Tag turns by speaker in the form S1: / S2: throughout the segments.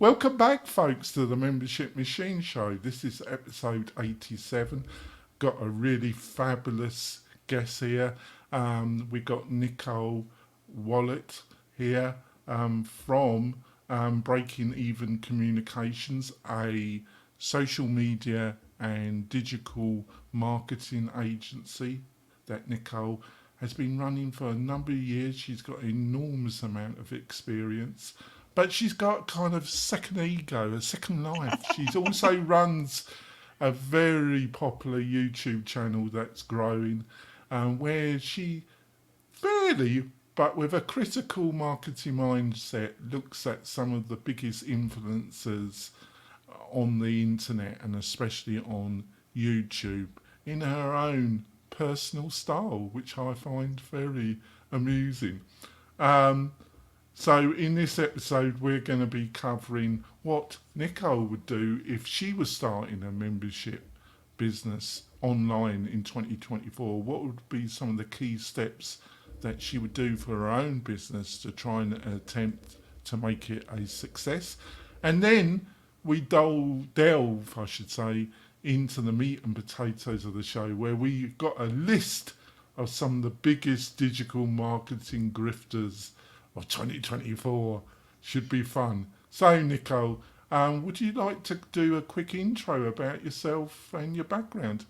S1: Welcome back, folks, to the Membership Machine Show. This is episode 87. Got a really fabulous guest here. We got Nicole Ouellette here from Breaking Even Communications, a social media and digital marketing agency that Nicole has been running for a number of years. She's got an enormous amount of experience, but she's got kind of second ego, a second life. She's also runs a very popular YouTube channel that's growing, where she fairly, but with a critical marketing mindset, looks at some of the biggest influencers on the internet and especially on YouTube in her own personal style, which I find very amusing. So in this episode, we're going to be covering what Nicole would do if she was starting a membership business online in 2024. What would be some of the key steps that she would do for her own business to try and attempt to make it a success? And then we delve, I should say, into the meat and potatoes of the show, where we've got a list of some of the biggest digital marketing grifters of 2024. Should be fun. So, Nicole, would you like to do a quick intro about yourself and your background?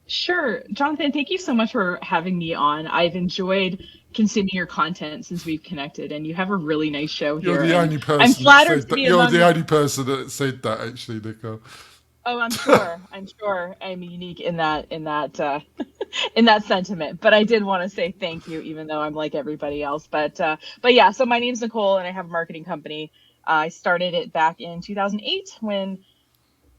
S2: Sure. Jonathan, thank you so much for having me on. I've enjoyed consuming your content since we've connected, and you have a really nice show
S1: You're
S2: here.
S1: the
S2: And
S1: only
S2: I'm
S1: person that
S2: flattered
S1: said
S2: to
S1: that.
S2: be
S1: You're
S2: among
S1: the only person that said that, actually, Nicole.
S2: Oh, I'm sure. I'm sure I'm unique in that in that sentiment. But I did want to say thank you, even though I'm like everybody else. But yeah, so my name's Nicole and I have a marketing company. I started it back in 2008 when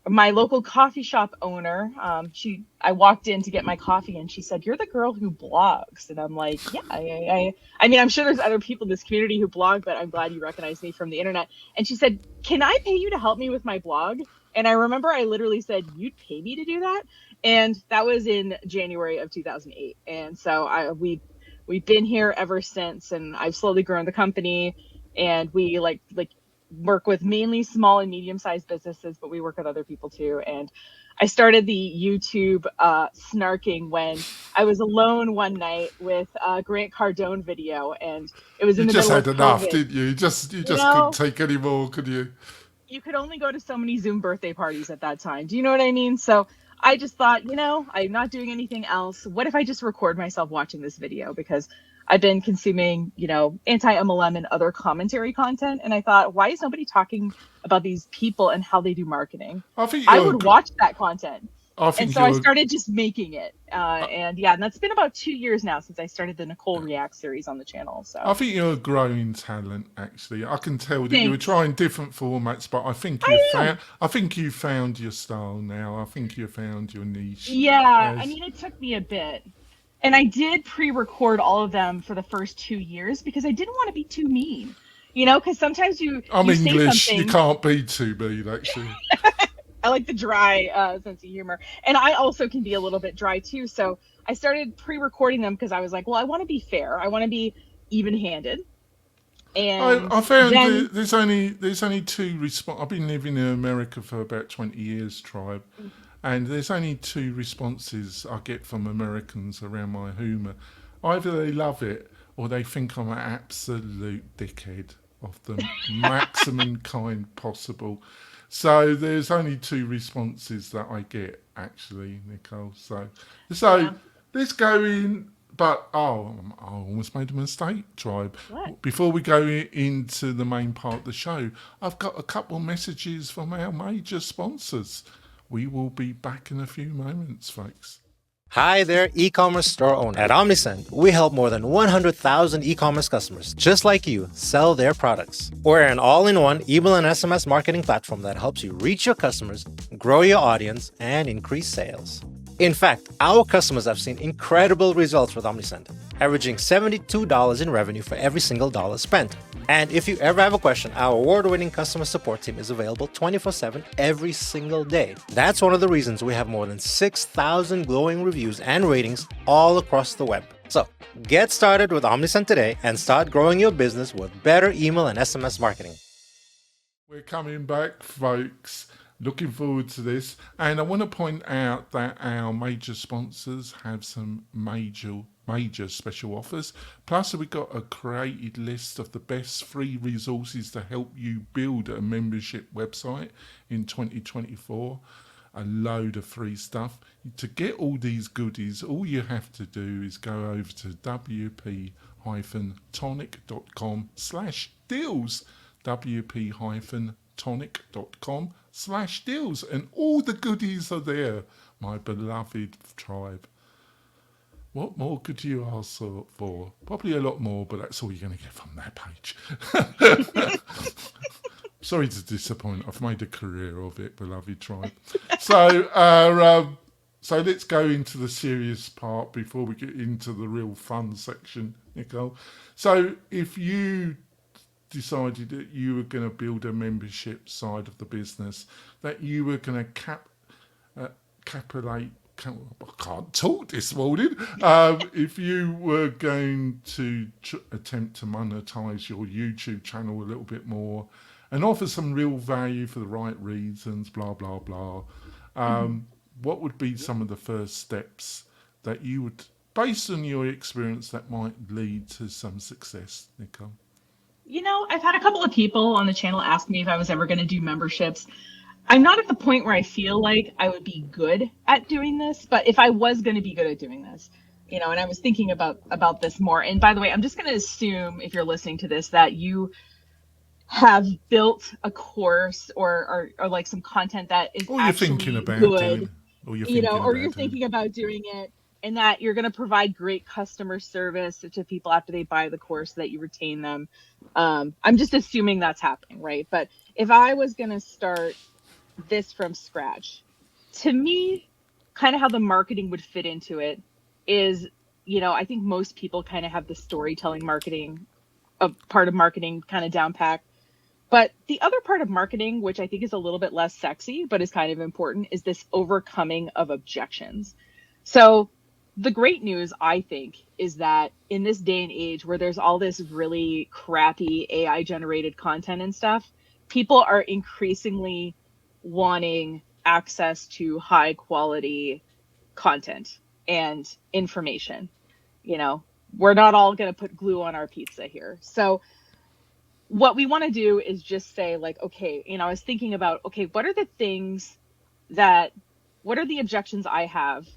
S2: my local coffee shop owner, I walked in to get my coffee and she said, "You're the girl who blogs." And I'm like, yeah, I mean, I'm sure there's other people in this community who blog, but I'm glad you recognize me from the internet. And she said, "Can I pay you to help me with my blog?" And I remember I literally said, "You'd pay me to do that?" And that was in January of 2008. And so we've been here ever since, and I've slowly grown the company, and we like work with mainly small and medium-sized businesses, but we work with other people too. And I started the YouTube snarking when I was alone one night with a Grant Cardone video, and it was
S1: You
S2: in the
S1: just
S2: middle
S1: had
S2: of
S1: enough,
S2: COVID.
S1: didn't you? You just couldn't
S2: know,
S1: take any more, could you?
S2: you could only go to so many Zoom birthday parties at that time. Do you know what I mean? So I just thought, I'm not doing anything else. What if I just record myself watching this video? Because I've been consuming, anti-MLM and other commentary content. And I thought, why is nobody talking about these people and how they do marketing?
S1: I think
S2: I
S1: you're.
S2: would watch that content.
S1: I
S2: And
S1: think
S2: so I
S1: you're.
S2: started just making it. And that's been about 2 years now since I started the Nicole React series on the channel.
S1: I
S2: So
S1: think you're a growing talent. Actually, I can tell that you were
S2: thanks.
S1: trying different formats, but I think you
S2: I
S1: found.
S2: am.
S1: I think you found your style now. I think you found your niche.
S2: Yeah. I
S1: As
S2: mean, it took me a bit. And I did pre-record all of them for the first 2 years because I didn't want to be too mean, because sometimes you
S1: I'm
S2: you say
S1: English, you
S2: something.
S1: can't be too mean. Actually,
S2: I like the dry sense of humor, and I also can be a little bit dry too. So I started pre-recording them because I was like, well, I want to be fair, I want to be even-handed, and
S1: I found
S2: then
S1: there's only two response. I've been living in America for about 20 years, tribe. And there's only two responses I get from Americans around my humour. Either they love it or they think I'm an absolute dickhead of the maximum kind possible. So there's only two responses that I get, actually, Nicole. So
S2: yeah,
S1: let's go in. But I almost made a mistake, tribe.
S2: what?
S1: Before we go into the main part of the show, I've got a couple of messages from our major sponsors. We will be back in a few moments, folks.
S3: Hi there, e-commerce store owner. At Omnisend, we help more than 100,000 e-commerce customers just like you sell their products. We're an all-in-one email and SMS marketing platform that helps you reach your customers, grow your audience, and increase sales. In fact, our customers have seen incredible results with Omnisend, averaging $72 in revenue for every single dollar spent. And if you ever have a question, our award-winning customer support team is available 24/7 every single day. That's one of the reasons we have more than 6,000 glowing reviews and ratings all across the web. So, get started with Omnisend today and start growing your business with better email and SMS marketing.
S1: We're coming back, folks. Looking forward to this. And I want to point out that our major sponsors have some major special offers. Plus, we've got a created list of the best free resources to help you build a membership website in 2024. A load of free stuff. To get all these goodies, all you have to do is go over to wp-tonic.com/deals. wp-tonic.com/deals, and all the goodies are there, my beloved tribe. What more could you ask for? Probably a lot more, but that's all you're going to get from that page. Sorry to disappoint. I've made a career of it, beloved tribe. So let's go into the serious part before we get into the real fun section, Nicole. So if you decided that you were going to build a membership side of the business, that you were going to I can't talk this morning. If you were going to attempt to monetize your YouTube channel a little bit more and offer some real value for the right reasons, blah, blah, blah, what would be some of the first steps that you would, based on your experience, that might lead to some success, Nicole?
S2: I've had a couple of people on the channel ask me if I was ever going to do memberships. I'm not at the point where I feel like I would be good at doing this, but if I was going to be good at doing this, and I was thinking about this more. And by the way, I'm just going to assume, if you're listening to this, that you have built a course or like some content that is
S1: or you're
S2: actually
S1: thinking about
S2: good,
S1: doing, or you're
S2: thinking about doing it, and that you're going to provide great customer service to people after they buy the course, that you retain them. I'm just assuming that's happening, right? But if I was going to start this from scratch, to me, kind of how the marketing would fit into it is, I think most people kind of have the storytelling marketing, a part of marketing kind of down packed. But the other part of marketing, which I think is a little bit less sexy, but is kind of important, is this overcoming of objections. So the great news, I think, is that in this day and age where there's all this really crappy AI generated content and stuff, people are increasingly wanting access to high quality content and information. We're not all going to put glue on our pizza here. So what we want to do is just say, like, okay, I was thinking about, okay, what are the objections I have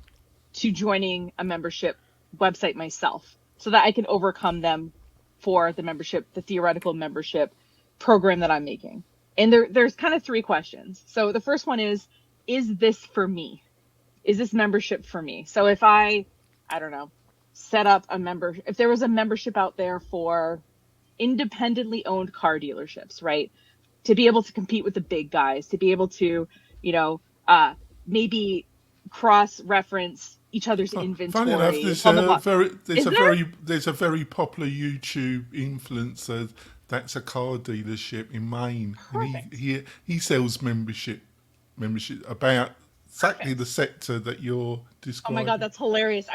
S2: to joining a membership website myself, so that I can overcome them for the theoretical membership program that I'm making. And there's kind of three questions. So the first one is this for me? Is this membership for me? So if I don't know, set up if there was a membership out there for independently owned car dealerships, right? To be able to compete with the big guys, to be able to, maybe cross-reference each other's inventory.
S1: Funny enough, there's a very popular YouTube influencer that's a car dealership in Maine,
S2: Perfect.
S1: and he sells membership about exactly the sector that you're describing.
S2: Oh my God, that's hilarious.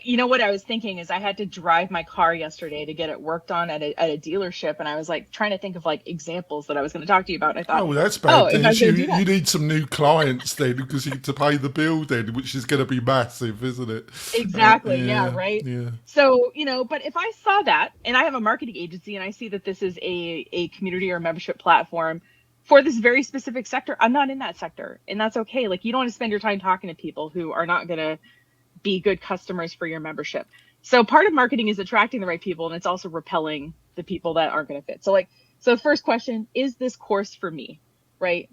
S2: What I was thinking is I had to drive my car yesterday to get it worked on at a dealership, and I was like trying to think of like examples that I was going to talk to you about. And I thought,
S1: oh, well, that's bad. Then you need some new clients then, because you need to pay the bill then, which is going to be massive, isn't it?
S2: Exactly. Yeah. Right.
S1: Yeah.
S2: So, but if I saw that, and I have a marketing agency, and I see that this is a community or membership platform for this very specific sector, I'm not in that sector, and that's okay. Like, you don't want to spend your time talking to people who are not going to be good customers for your membership. So part of marketing is attracting the right people, and it's also repelling the people that aren't going to fit. So the first question, is this course for me, right?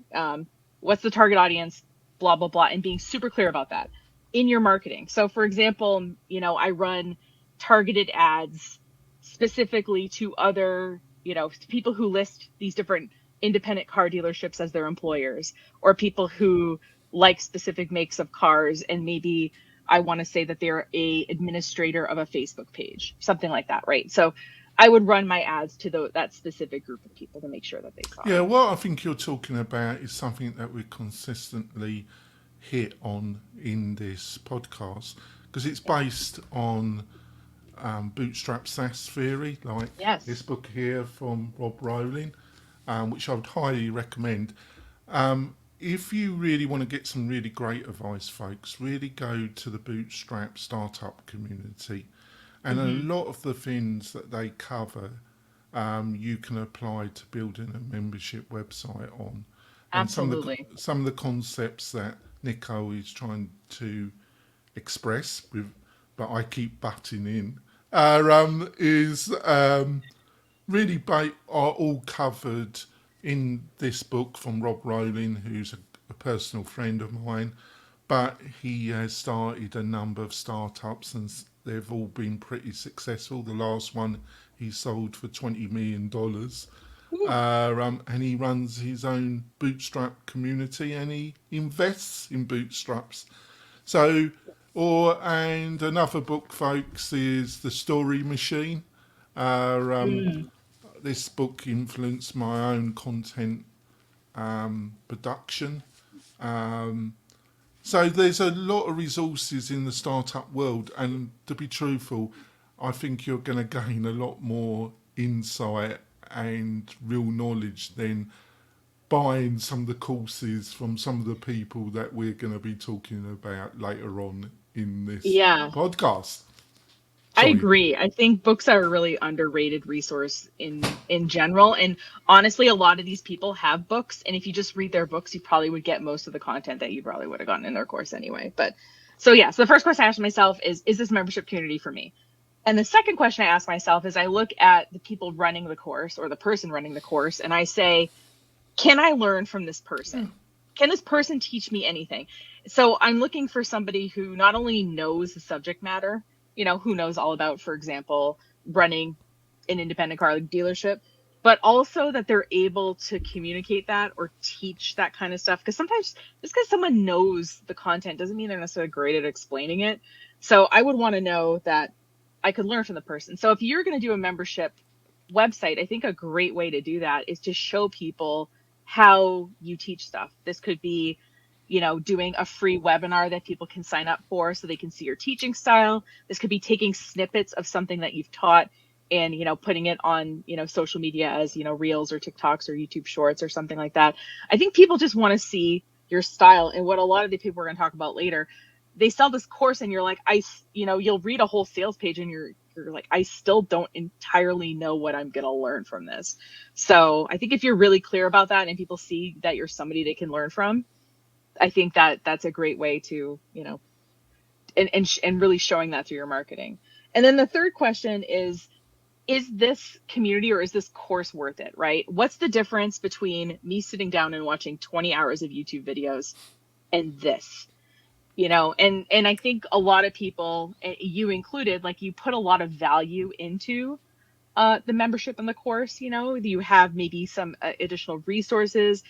S2: What's the target audience, blah, blah, blah, and being super clear about that in your marketing. So for example, I run targeted ads specifically to other, to people who list these different independent car dealerships as their employers, or people who like specific makes of cars, and maybe I want to say that they're a administrator of a Facebook page, something like that, right? So I would run my ads to that specific group of people to make sure that they saw.
S1: Yeah, what I think you're talking about is something that we consistently hit on in this podcast, because it's based on bootstrap SaaS theory, like this book here from Rob Rowling. which I would highly recommend. If you really want to get some really great advice, folks, really go to the Bootstrap startup community. And a
S2: Mm-hmm.
S1: lot of the things that they cover, you can apply to building a membership website on. And
S2: Absolutely.
S1: some of the concepts that Nicole is trying to express with, but I keep butting in, is really are all covered in this book from Rob Rowling, who's a personal friend of mine. But he has started a number of startups, and they've all been pretty successful. The last one he sold for $20 million.
S2: Ooh.
S1: And he runs his own bootstrap community, and he invests in bootstraps. So, and another book, folks, is The Story Machine.
S2: Mm.
S1: This book influenced my own content production. Um, so there's a lot of resources in the startup world, and to be truthful, I think you're going to gain a lot more insight and real knowledge than buying some of the courses from some of the people that we're going to be talking about later on in this
S2: Yeah.
S1: podcast.
S2: I
S1: Sorry.
S2: agree. I think books are a really underrated resource in general. And honestly, a lot of these people have books, and if you just read their books, you probably would get most of the content that you probably would have gotten in their course anyway. But so yeah, so the first question I asked myself is this membership community for me? And the second question I ask myself is I look at the people running the course or the person running the course, and I say, can I learn from this person? Can this person teach me anything? So I'm looking for somebody who not only knows the subject matter, who knows all about, for example, running an independent car dealership, but also that they're able to communicate that or teach that kind of stuff. Because sometimes just because someone knows the content doesn't mean they're necessarily great at explaining it. So I would want to know that I could learn from the person. So if you're going to do a membership website, I think a great way to do that is to show people how you teach stuff. This could be, doing a free webinar that people can sign up for so they can see your teaching style. This could be taking snippets of something that you've taught and, putting it on, social media as, Reels or TikToks or YouTube Shorts or something like that. I think people just want to see your style. And what a lot of the people we're going to talk about later, they sell this course and you're like, you'll read a whole sales page and you're like, I still don't entirely know what I'm going to learn from this. So I think if you're really clear about that and people see that you're somebody they can learn from, I think that that's a great way to, and really showing that through your marketing. And then the third question is this community or is this course worth it, right? What's the difference between me sitting down and watching 20 hours of YouTube videos and this? And I think a lot of people, you included, like you put a lot of value into the membership in the course. You have maybe some additional resources,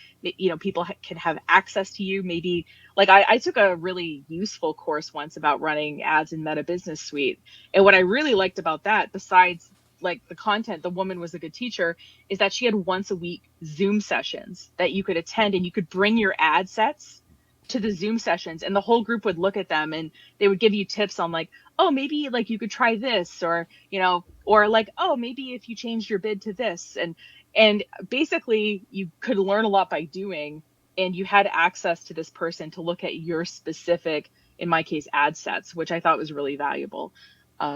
S2: people can have access to you. Maybe like I took a really useful course once about running ads in Meta Business Suite. And what I really liked about that, besides like the content, the woman was a good teacher, is that she had once a week Zoom sessions that you could attend and you could bring your ad sets to the Zoom sessions and the whole group would look at them and they would give you tips on like, oh, maybe like you could try this or, or like, oh, maybe if you changed your bid to this. And basically you could learn a lot by doing, and you had access to this person to look at your specific, in my case, ad sets, which I thought was really valuable.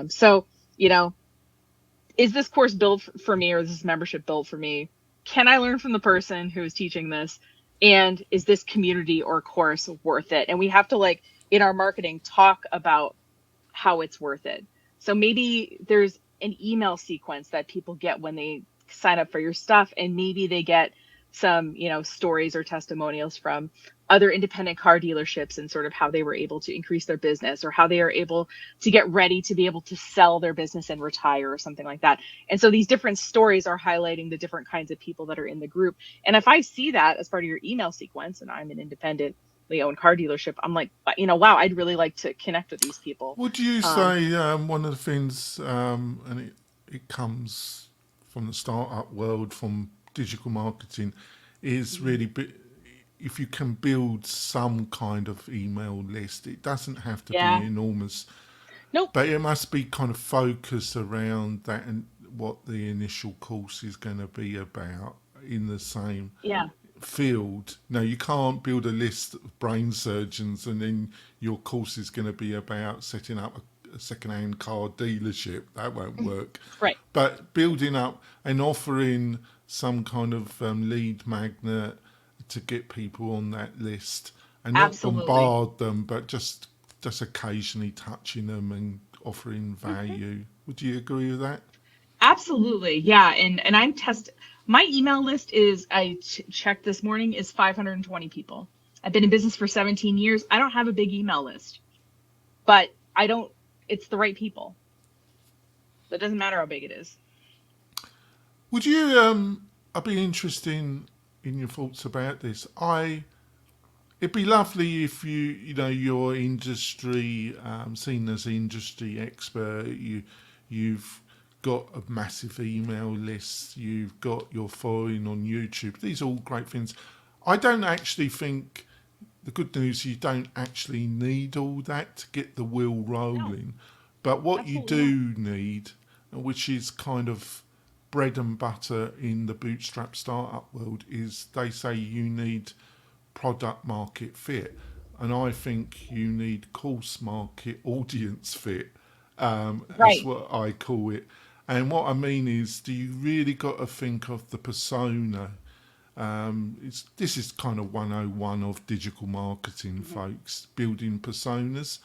S2: So, is this course built for me or is this membership built for me? Can I learn from the person who is teaching this? And is this community or course worth it? And we have to, like, in our marketing, talk about how it's worth it. So maybe there's an email sequence that people get when they sign up for your stuff, and maybe they get some, stories or testimonials from other independent car dealerships and sort of how they were able to increase their business or how they are able to get ready to be able to sell their business and retire or something like that. And so these different stories are highlighting the different kinds of people that are in the group. And if I see that as part of your email sequence and I'm an independently owned car dealership, I'm like, wow, I'd really like to connect with these people.
S1: Would you say one of the things, and it comes from the startup world, from digital marketing, is really if you can build some kind of email list, it doesn't have to be enormous.
S2: Nope.
S1: But it must be kind of focused around that and what the initial course is going to be about. in the same
S2: Yeah.
S1: field. No, you can't build a list of brain surgeons and then your course is going to be about setting up a second-hand car dealership. That won't work.
S2: Right.
S1: But building up and offering some kind of lead magnet to get people on that list and not
S2: Absolutely.
S1: bombard them, but just occasionally touching them and offering value. Would you agree with that?
S2: Absolutely. Yeah. And I'm my email list is, checked this morning, is 520 people. I've been in business for 17 years. I don't have a big email list, but it's the right people. It doesn't matter how big it is.
S1: Would you, I'd be interested in your thoughts about this. It'd be lovely if your industry, seen as industry expert, you've got a massive email list, you've got your following on YouTube. These are all great things. I don't actually think, the good news, you don't actually need all that to get the wheel rolling. No, but what you do need, which is kind of bread and butter in the bootstrap startup world, is they say you need product market fit, and I think you need course market audience fit. Right. That's what I call it. And what I mean is, do you really got to think of the persona? This is kind of 101 of digital marketing, folks, building personas.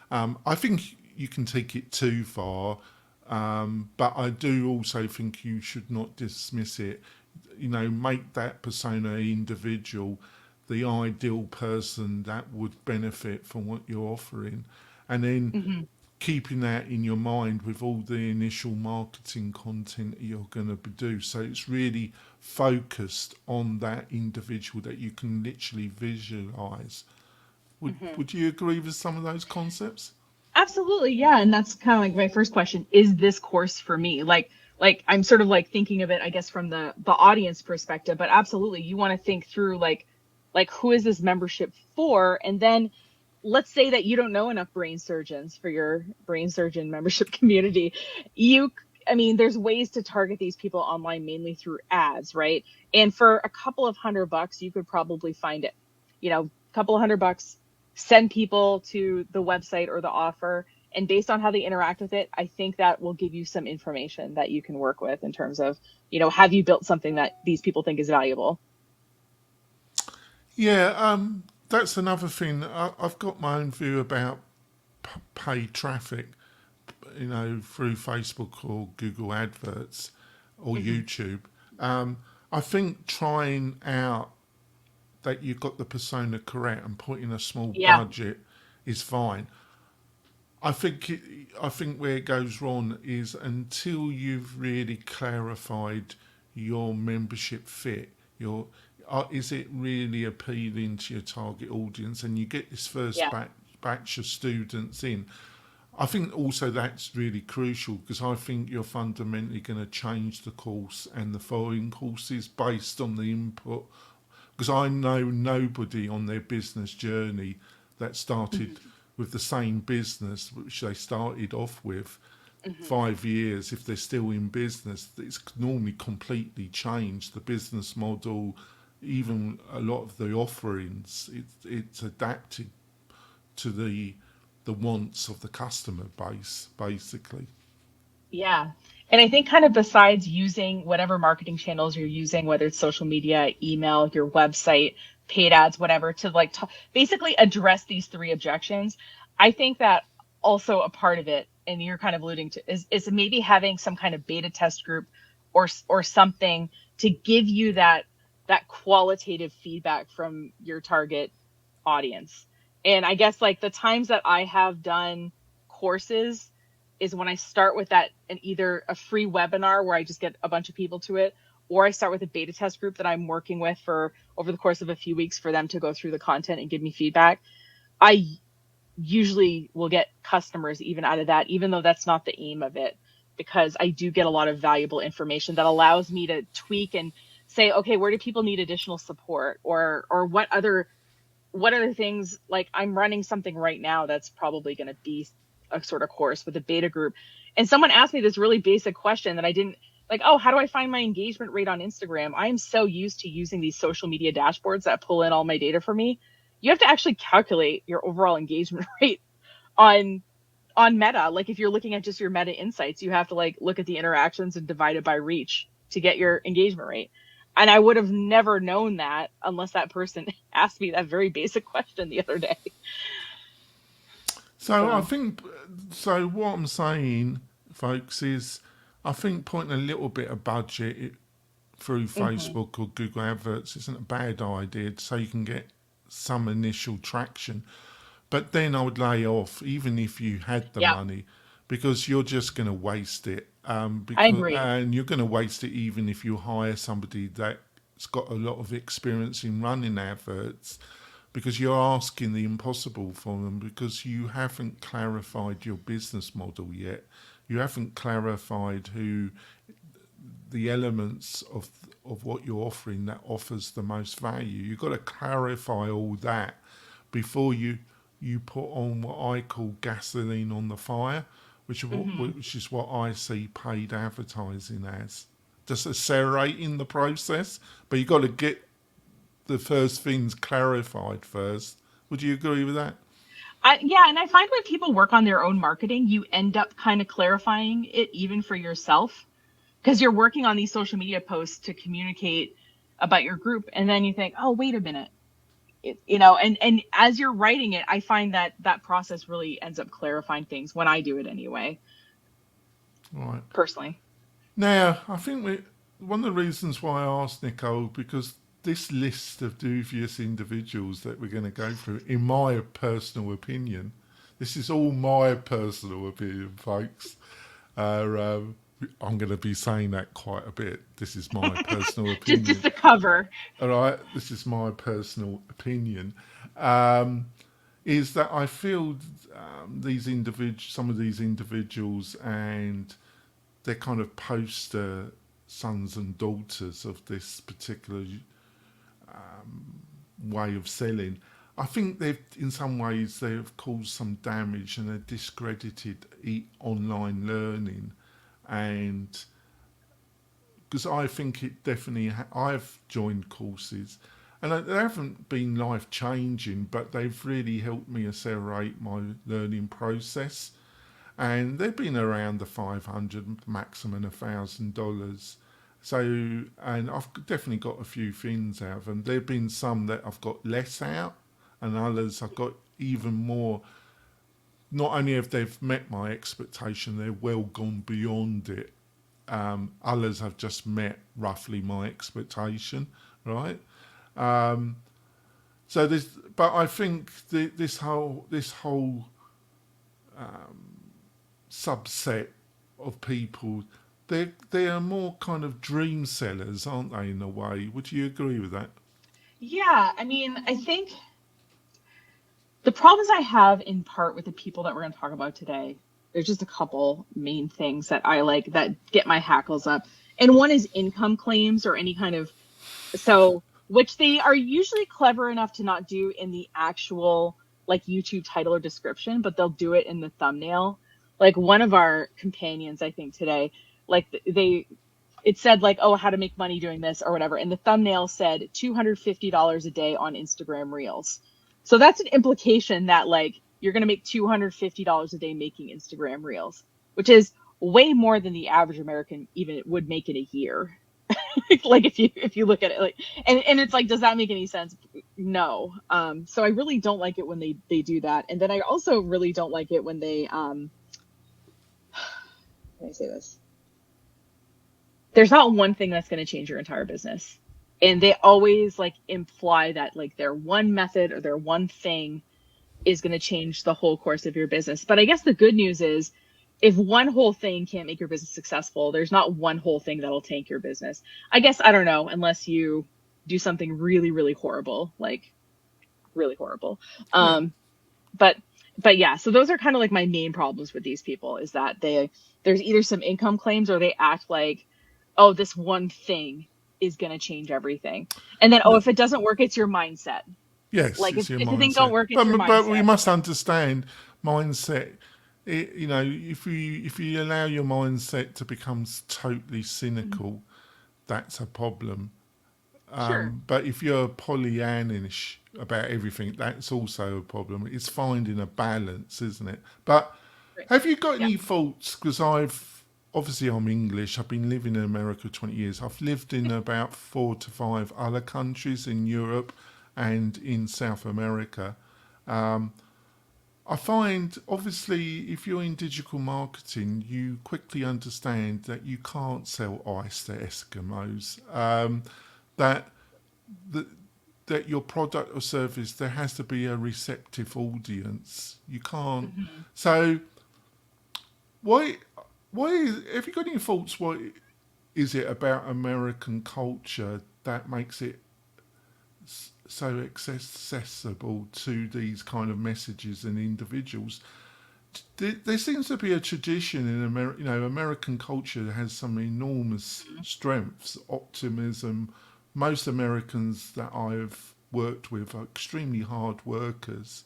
S1: I think you can take it too far, but I do also think you should not dismiss it. Make that persona individual, the ideal person that would benefit from what you're offering, and then keeping that in your mind with all the initial marketing content you're going to do. So it's really focused on that individual that you can literally visualize. Would you agree with some of those concepts?
S2: Absolutely, yeah. And that's kind of like my first question: is this course for me? Like I'm sort of like thinking of it, I guess, from the audience perspective. But absolutely, you want to think through like who is this membership for? And then let's say that you don't know enough brain surgeons for your brain surgeon membership community. There's ways to target these people online, mainly through ads, right? And for a couple of $100, you could probably find it. A couple of $100, send people to the website or the offer, and based on how they interact with it, I think that will give you some information that you can work with in terms of, have you built something that these people think is valuable?
S1: Yeah, that's another thing. I've got my own view about paid traffic, through Facebook or Google adverts or YouTube. I think trying out that you've got the persona correct and putting a small budget is fine. I think where it goes wrong is until you've really clarified your membership fit, is it really appealing to your target audience, and you get this first batch of students in. I think also that's really crucial, because I think you're fundamentally going to change the course and the following courses based on the input, because I know nobody on their business journey that started with the same business which they started off with 5 years, if they're still in business, it's normally completely changed the business model. Even a lot of the offerings, it's adapted to the wants of the customer base, basically.
S2: Yeah. And I think kind of besides using whatever marketing channels you're using, whether it's social media, email, your website, paid ads, whatever, to basically address these three objections, I think that also a part of it, and you're kind of alluding to, is maybe having some kind of beta test group or something to give you that qualitative feedback from your target audience. And I guess the times that I have done courses is when I start with that, and either a free webinar where I just get a bunch of people to it, or I start with a beta test group that I'm working with for over the course of a few weeks for them to go through the content and give me feedback. I usually will get customers even out of that, even though that's not the aim of it, because I do get a lot of valuable information that allows me to tweak and say, okay, where do people need additional support, or what other things, I'm running something right now that's probably going to be a sort of course with a beta group. And someone asked me this really basic question that I didn't like, oh, how do I find my engagement rate on Instagram? I am so used to using these social media dashboards that pull in all my data for me. You have to actually calculate your overall engagement rate on Meta. Like if you're looking at just your Meta insights, you have to like look at the interactions and divide it by reach to get your engagement rate. And I would have never known that unless that person asked me that very basic question the other day.
S1: So I think, so what I'm saying, folks, is I think putting a little bit of budget through Facebook or Google Adverts isn't a bad idea, so you can get some initial traction. But then I would lay off, even if you had the money, because you're just going to waste it. Because,
S2: I agree.
S1: And you're going to waste it even if you hire somebody that's got a lot of experience in running adverts, because you're asking the impossible for them, because you haven't clarified your business model yet. You haven't clarified who the elements of what you're offering that offers the most value. You've got to clarify all that before you put on what I call gasoline on the fire, which is what I see paid advertising as. Just accelerating the process, but you've got to get the first things clarified first. Would you agree with that?
S2: Yeah, and I find when people work on their own marketing, you end up kind of clarifying it even for yourself, because you're working on these social media posts to communicate about your group, and then you think, oh, wait a minute. And as you're writing it, I find that process really ends up clarifying things when I do it anyway.
S1: Right.
S2: Personally.
S1: Now, I think one of the reasons why I asked Nicole, because this list of dubious individuals that we're going to go through, in my personal opinion, this is all my personal opinion, folks. I'm going to be saying that quite a bit. This is my personal opinion.
S2: just a cover.
S1: All right, this is my personal opinion. Is that I feel some of these individuals and they're kind of poster sons and daughters of this particular way of selling. I think in some ways they've caused some damage and they've discredited online learning. And because I think it definitely, I've joined courses and they haven't been life changing, but they've really helped me accelerate my learning process. And they've been around the $500, maximum $1,000. So, and I've definitely got a few things out of them. There've been some that I've got less out, and others I've got even more. Not only have they met my expectation, they're well gone beyond it. Others have just met roughly my expectation, right? So but I think this whole subset of people, they are more kind of dream sellers, aren't they? In a way, would you agree with that?
S2: Yeah, I mean, I think the problems I have in part with the people that we're going to talk about today, there's just a couple main things that I like that get my hackles up. And one is income claims or any kind of, which they are usually clever enough to not do in the actual like YouTube title or description, but they'll do it in the thumbnail. Like one of our companions, I think today, like it said like, oh, how to make money doing this or whatever. And the thumbnail said $250 a day on Instagram Reels. So that's an implication that like you're going to make $250 a day making Instagram Reels, which is way more than the average American even would make in a year. Like if you look at it, like, and it's like, does that make any sense? No. So I really don't like it when they do that. And then I also really don't like it when they, how can I say this? There's not one thing that's going to change your entire business. And they always like imply that like their one method or their one thing is going to change the whole course of your business. But I guess the good news is if one whole thing can't make your business successful, there's not one whole thing that'll tank your business. I guess, I don't know, unless you do something really, really horrible, like really horrible. But yeah, so those are kind of like my main problems with these people is that there's either some income claims or they act like, oh, this one thing is going to change everything. And then, if it doesn't work, it's your mindset.
S1: Yes,
S2: like
S1: it's
S2: if
S1: your mindset.
S2: things don't work, it's your mindset.
S1: But we must understand mindset. if you allow your mindset to become totally cynical, that's a problem.
S2: Sure.
S1: But if you're Pollyannish about everything, that's also a problem. It's finding a balance, isn't it? But
S2: Right.
S1: have you got
S2: Yeah.
S1: any thoughts? Because obviously I'm English. I've been living in America 20 years. I've lived in about 4 to 5 other countries in Europe and in South America. I find, obviously, if you're in digital marketing, you quickly understand that you can't sell ice to Eskimos. That that your product or service, there has to be a receptive audience. You can't. So, have you got any thoughts? What is it about American culture that makes it so accessible to these kind of messages and individuals? There seems to be a tradition in American culture has some enormous strengths, optimism. Most Americans that I've worked with are extremely hard workers,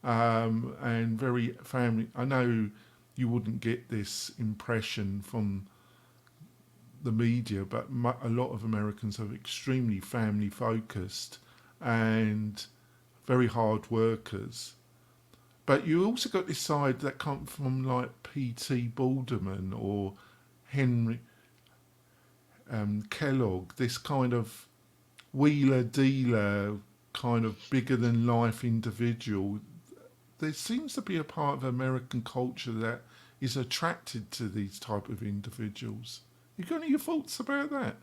S1: and very family. I know you wouldn't get this impression from the media, but a lot of Americans are extremely family focused and very hard workers. But you also got this side that comes from like P.T. Balderman or Henry Kellogg, this kind of wheeler dealer, kind of bigger than life individual. There seems to be a part of American culture that is attracted to these type of individuals. You got any thoughts about that?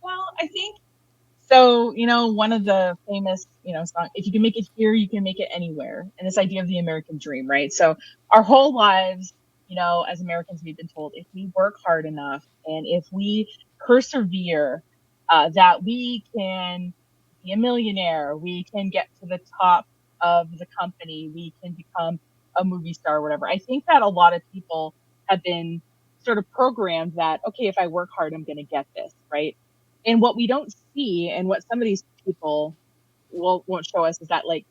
S2: Well, I think so. One of the famous, song, if you can make it here, you can make it anywhere. And this idea of the American dream, right? So our whole lives, as Americans, we've been told if we work hard enough and if we persevere, that we can be a millionaire, we can get to the top of the company, we can become a movie star, whatever. I think that a lot of people have been sort of programmed that, okay, if I work hard, I'm going to get this, right? And what we don't see, and what some of these people won't show us, is that like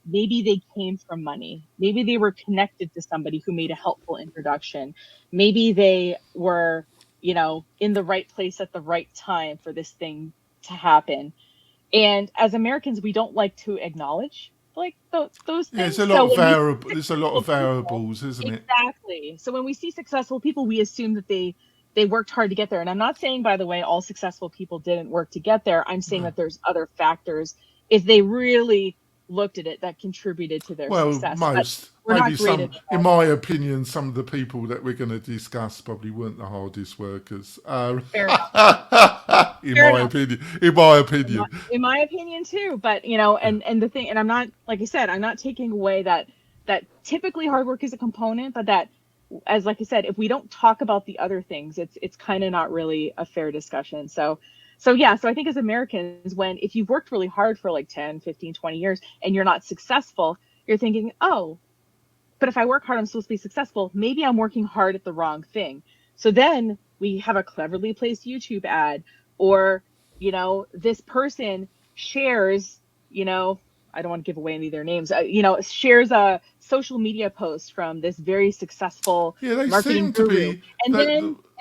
S2: maybe they came from money, maybe they were connected to somebody who made a helpful introduction, maybe they were, in the right place at the right time for this thing to happen. And as Americans, we don't like to acknowledge like those things.
S1: There's a lot of variables. There's a lot of variables, isn't it?
S2: Exactly. So when we see successful people, we assume that they worked hard to get there. And I'm not saying, by the way, all successful people didn't work to get there. I'm saying that there's other factors, if they really looked at it, that contributed to their success.
S1: Most. Maybe some, in my opinion, some of the people that we're going to discuss probably weren't the hardest workers.
S2: Fair enough.
S1: In my opinion.
S2: In my opinion too. But, and the thing, and I'm not, like I said, I'm not taking away that typically hard work is a component, but that, as like I said, if we don't talk about the other things, it's kind of not really a fair discussion. So I think as Americans, if you've worked really hard for like 10, 15, 20 years and you're not successful, you're thinking, oh, but if I work hard, I'm supposed to be successful. Maybe I'm working hard at the wrong thing. So then we have a cleverly placed YouTube ad, or, this person shares, I don't want to give away any of their names, shares a social media post from this very successful marketing guru. And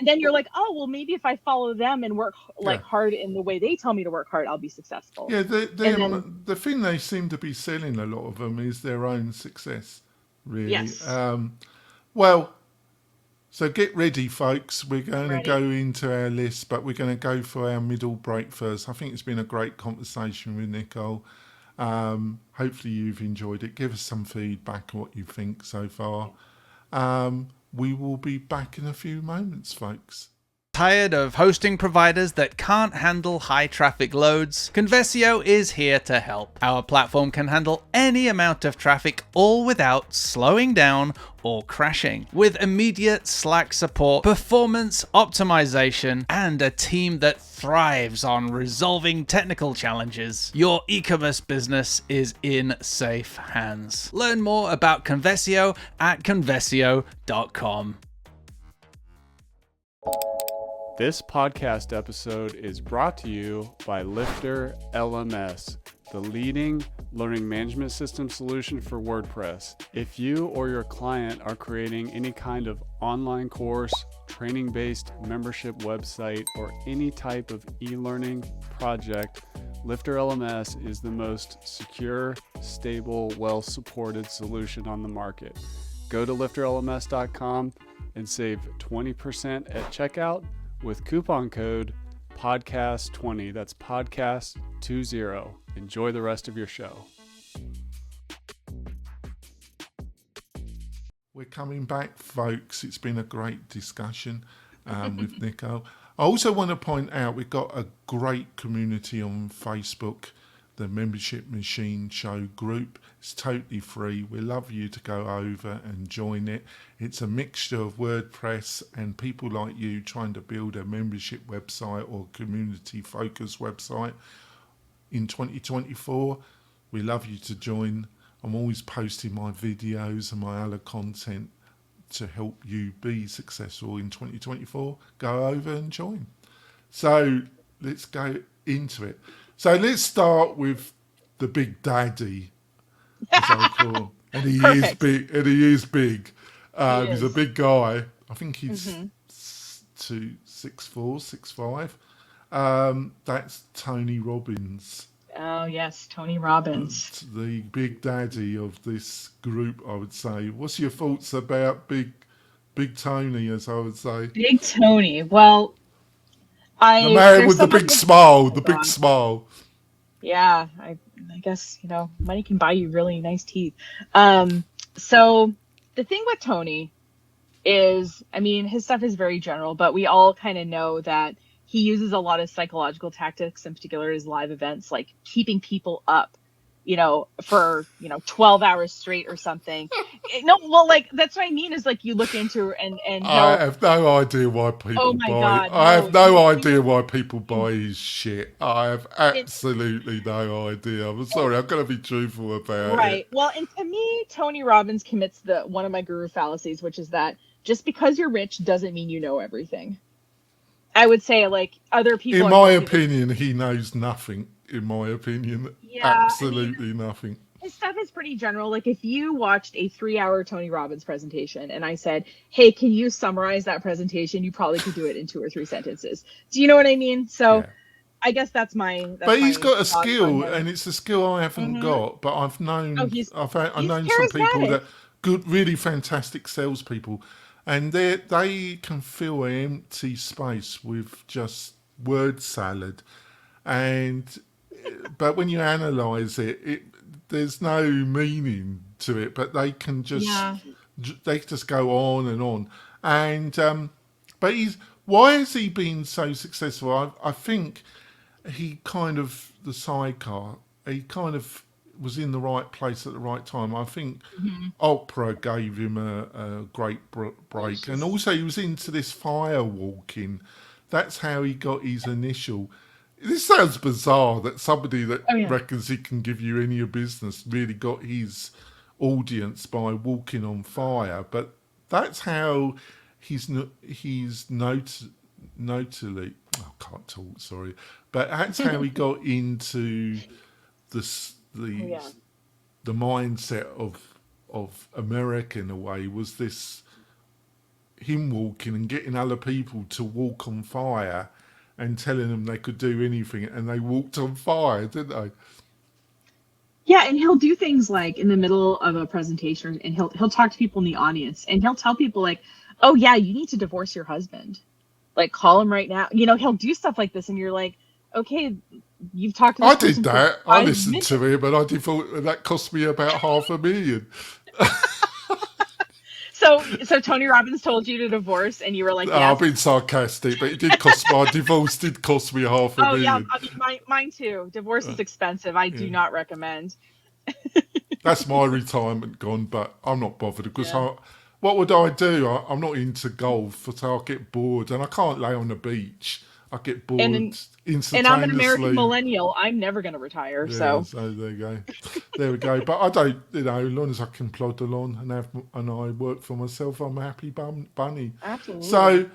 S2: then you're like, oh, well, maybe if I follow them and work hard in the way they tell me to work hard, I'll be successful.
S1: Yeah, the thing they seem to be selling, a lot of them, is their own success, really.
S2: Yes.
S1: So get ready, folks. We're going to go into our list, but we're going to go for our middle break first. I think it's been a great conversation with Nicole. Hopefully you've enjoyed it. Give us some feedback on what you think so far. We will be back in a few moments, folks.
S4: Tired of hosting providers that can't handle high traffic loads? Conversio is here to help. Our platform can handle any amount of traffic, all without slowing down or crashing. With immediate Slack support, performance optimization, and a team that thrives on resolving technical challenges, your e-commerce business is in safe hands. Learn more about Conversio at conversio.com.
S5: This podcast episode is brought to you by Lifter LMS, the leading learning management system solution for WordPress. If you or your client are creating any kind of online course, training-based membership website, or any type of e-learning project, Lifter LMS is the most secure, stable, well-supported solution on the market. Go to lifterlms.com and save 20% at checkout with coupon code podcast20. That's podcast20. Enjoy the rest of your show.
S1: We're coming back, folks. It's been a great discussion with Nicole. I also want to point out we've got a great community on Facebook, the Membership Machine Show group. It's totally free. We love you to go over and join it. It's a mixture of WordPress and people like you trying to build a membership website or community-focused website in 2024. We love you to join. I'm always posting my videos and my other content to help you be successful in 2024. Go over and join. So let's go into it. So let's start with the big daddy, as I call him. And he is big. And he is big. He's a big guy. I think he's 6'4", 6'5". That's Tony Robbins.
S2: Oh yes, Tony Robbins,
S1: the big daddy of this group, I would say. What's your thoughts about Big Tony, as I would say?
S2: Big Tony. Well,
S1: the man with the big smile, the big smile.
S2: Yeah, I guess, money can buy you really nice teeth. So the thing with Tony is, his stuff is very general, but we all kind of know that he uses a lot of psychological tactics, in particular his live events, like keeping people up, for 12 hours straight or something. No, well, like that's what I mean is like you look into and
S1: I have no idea why people buy. I have no idea why people buy his shit. I have absolutely no idea. I'm sorry, I'm gonna be truthful about it.
S2: Right. Well, and to me, Tony Robbins commits one of my guru fallacies, which is that just because you're rich doesn't mean you know everything. I would say, like, other people...
S1: In my opinion, he knows nothing. In my opinion, absolutely nothing.
S2: His stuff is pretty general. Like, if you watched a 3-hour Tony Robbins presentation and I said, hey, can you summarize that presentation? You probably could do it in 2 or 3 sentences. Do you know what I mean? So I guess that's my...
S1: But he's got a skill, and it's a skill I haven't got. But I've known... I've known some people that... Good, really fantastic salespeople. And they can fill an empty space with just word salad, but when you analyse it, there's no meaning to it. But they can just go on and on. And but why has he been so successful? I think he kind of the sidecar. He kind of was in the right place at the right time. I think Oprah gave him a great break. And also he was into this fire walking. That's how he got his initial... This sounds bizarre that somebody that reckons he can give you any business really got his audience by walking on fire. But that's how he's notally... I can't talk, sorry. But that's how he got into the mindset of America in a way, was this him walking and getting other people to walk on fire and telling them they could do anything, and they walked on fire, didn't they?
S2: Yeah, and he'll do things like in the middle of a presentation, and he'll talk to people in the audience, and he'll tell people like, oh yeah, you need to divorce your husband, like call him right now. He'll do stuff like this, and you're like, okay, you've talked to this person.
S1: I did that. I listened to him, and I thought that cost me about $500,000.
S2: So Tony Robbins told you to divorce, and you were like, yes.
S1: I've been sarcastic, but it did cost my divorce did cost me $500,000.
S2: Oh yeah, mine too. Divorce is expensive. I do not recommend.
S1: That's my retirement gone, but I'm not bothered because what would I do? I'm not into golf, so I get bored, and I can't lay on the beach. I get bored instantaneously.
S2: And I'm an American millennial. I'm never going to retire.
S1: So there you go. There we go. But I don't, as long as I can plod along and I work for myself, I'm a happy bunny.
S2: Absolutely.
S1: So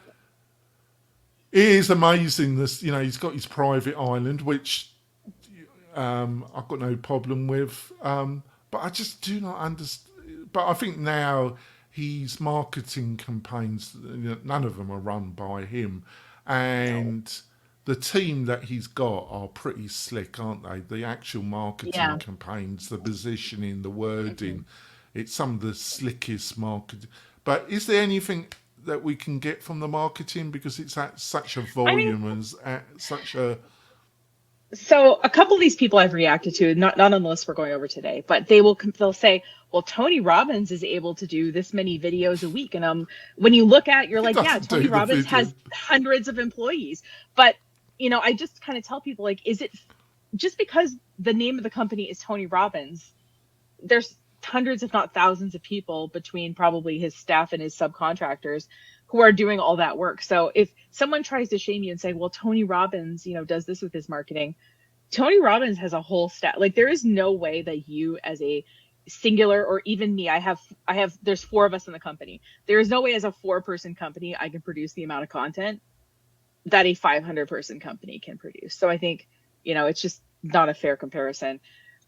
S1: it is amazing. This, he's got his private island, which I've got no problem with. But I just do not understand. But I think now his marketing campaigns, none of them are run by him, and the team that he's got are pretty slick, aren't they? The actual marketing
S2: Yeah.
S1: campaigns, the positioning, the wording, it's some of the slickest marketing. But is there anything that we can get from the marketing, because it's at such a
S2: I mean,
S1: volume and at such a
S2: so a couple of these people I've reacted to, not on the list we're going over today, but they'll say, well, Tony Robbins is able to do this many videos a week. And when you look at it, you're
S1: he
S2: like, yeah,
S1: doesn't
S2: Tony
S1: do the
S2: Robbins
S1: video.
S2: has hundreds of employees. But, I just kind of tell people, like, is it just because the name of the company is Tony Robbins, there's hundreds, if not thousands of people between probably his staff and his subcontractors who are doing all that work. So if someone tries to shame you and say, well, Tony Robbins, does this with his marketing, Tony Robbins has a whole staff. Like, there is no way that you as a singular, or even me, there's 4 of us in the company. There is no way as a 4-person company I can produce the amount of content that a 500-person company can produce. So I think, it's just not a fair comparison.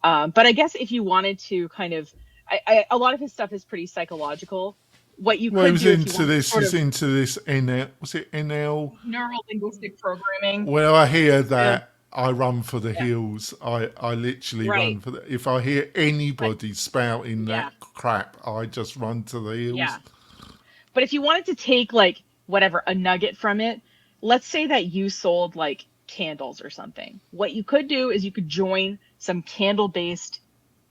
S2: But I guess if you wanted to kind of, a lot of his stuff is pretty psychological. What you
S1: Well,
S2: could
S1: he was
S2: do if you
S1: into
S2: want
S1: this.
S2: sort
S1: He's
S2: of
S1: into this NL. Was it NL?
S2: neuro-linguistic programming.
S1: Well, I hear
S2: Yeah.
S1: that. I run for the
S2: Yeah.
S1: hills. I literally run
S2: Right.
S1: for the. If I hear anybody spouting
S2: Yeah.
S1: that crap, I just run to the hills.
S2: Yeah. But if you wanted to take, like, whatever, a nugget from it, let's say that you sold like candles or something. What you could do is you could join some candle-based,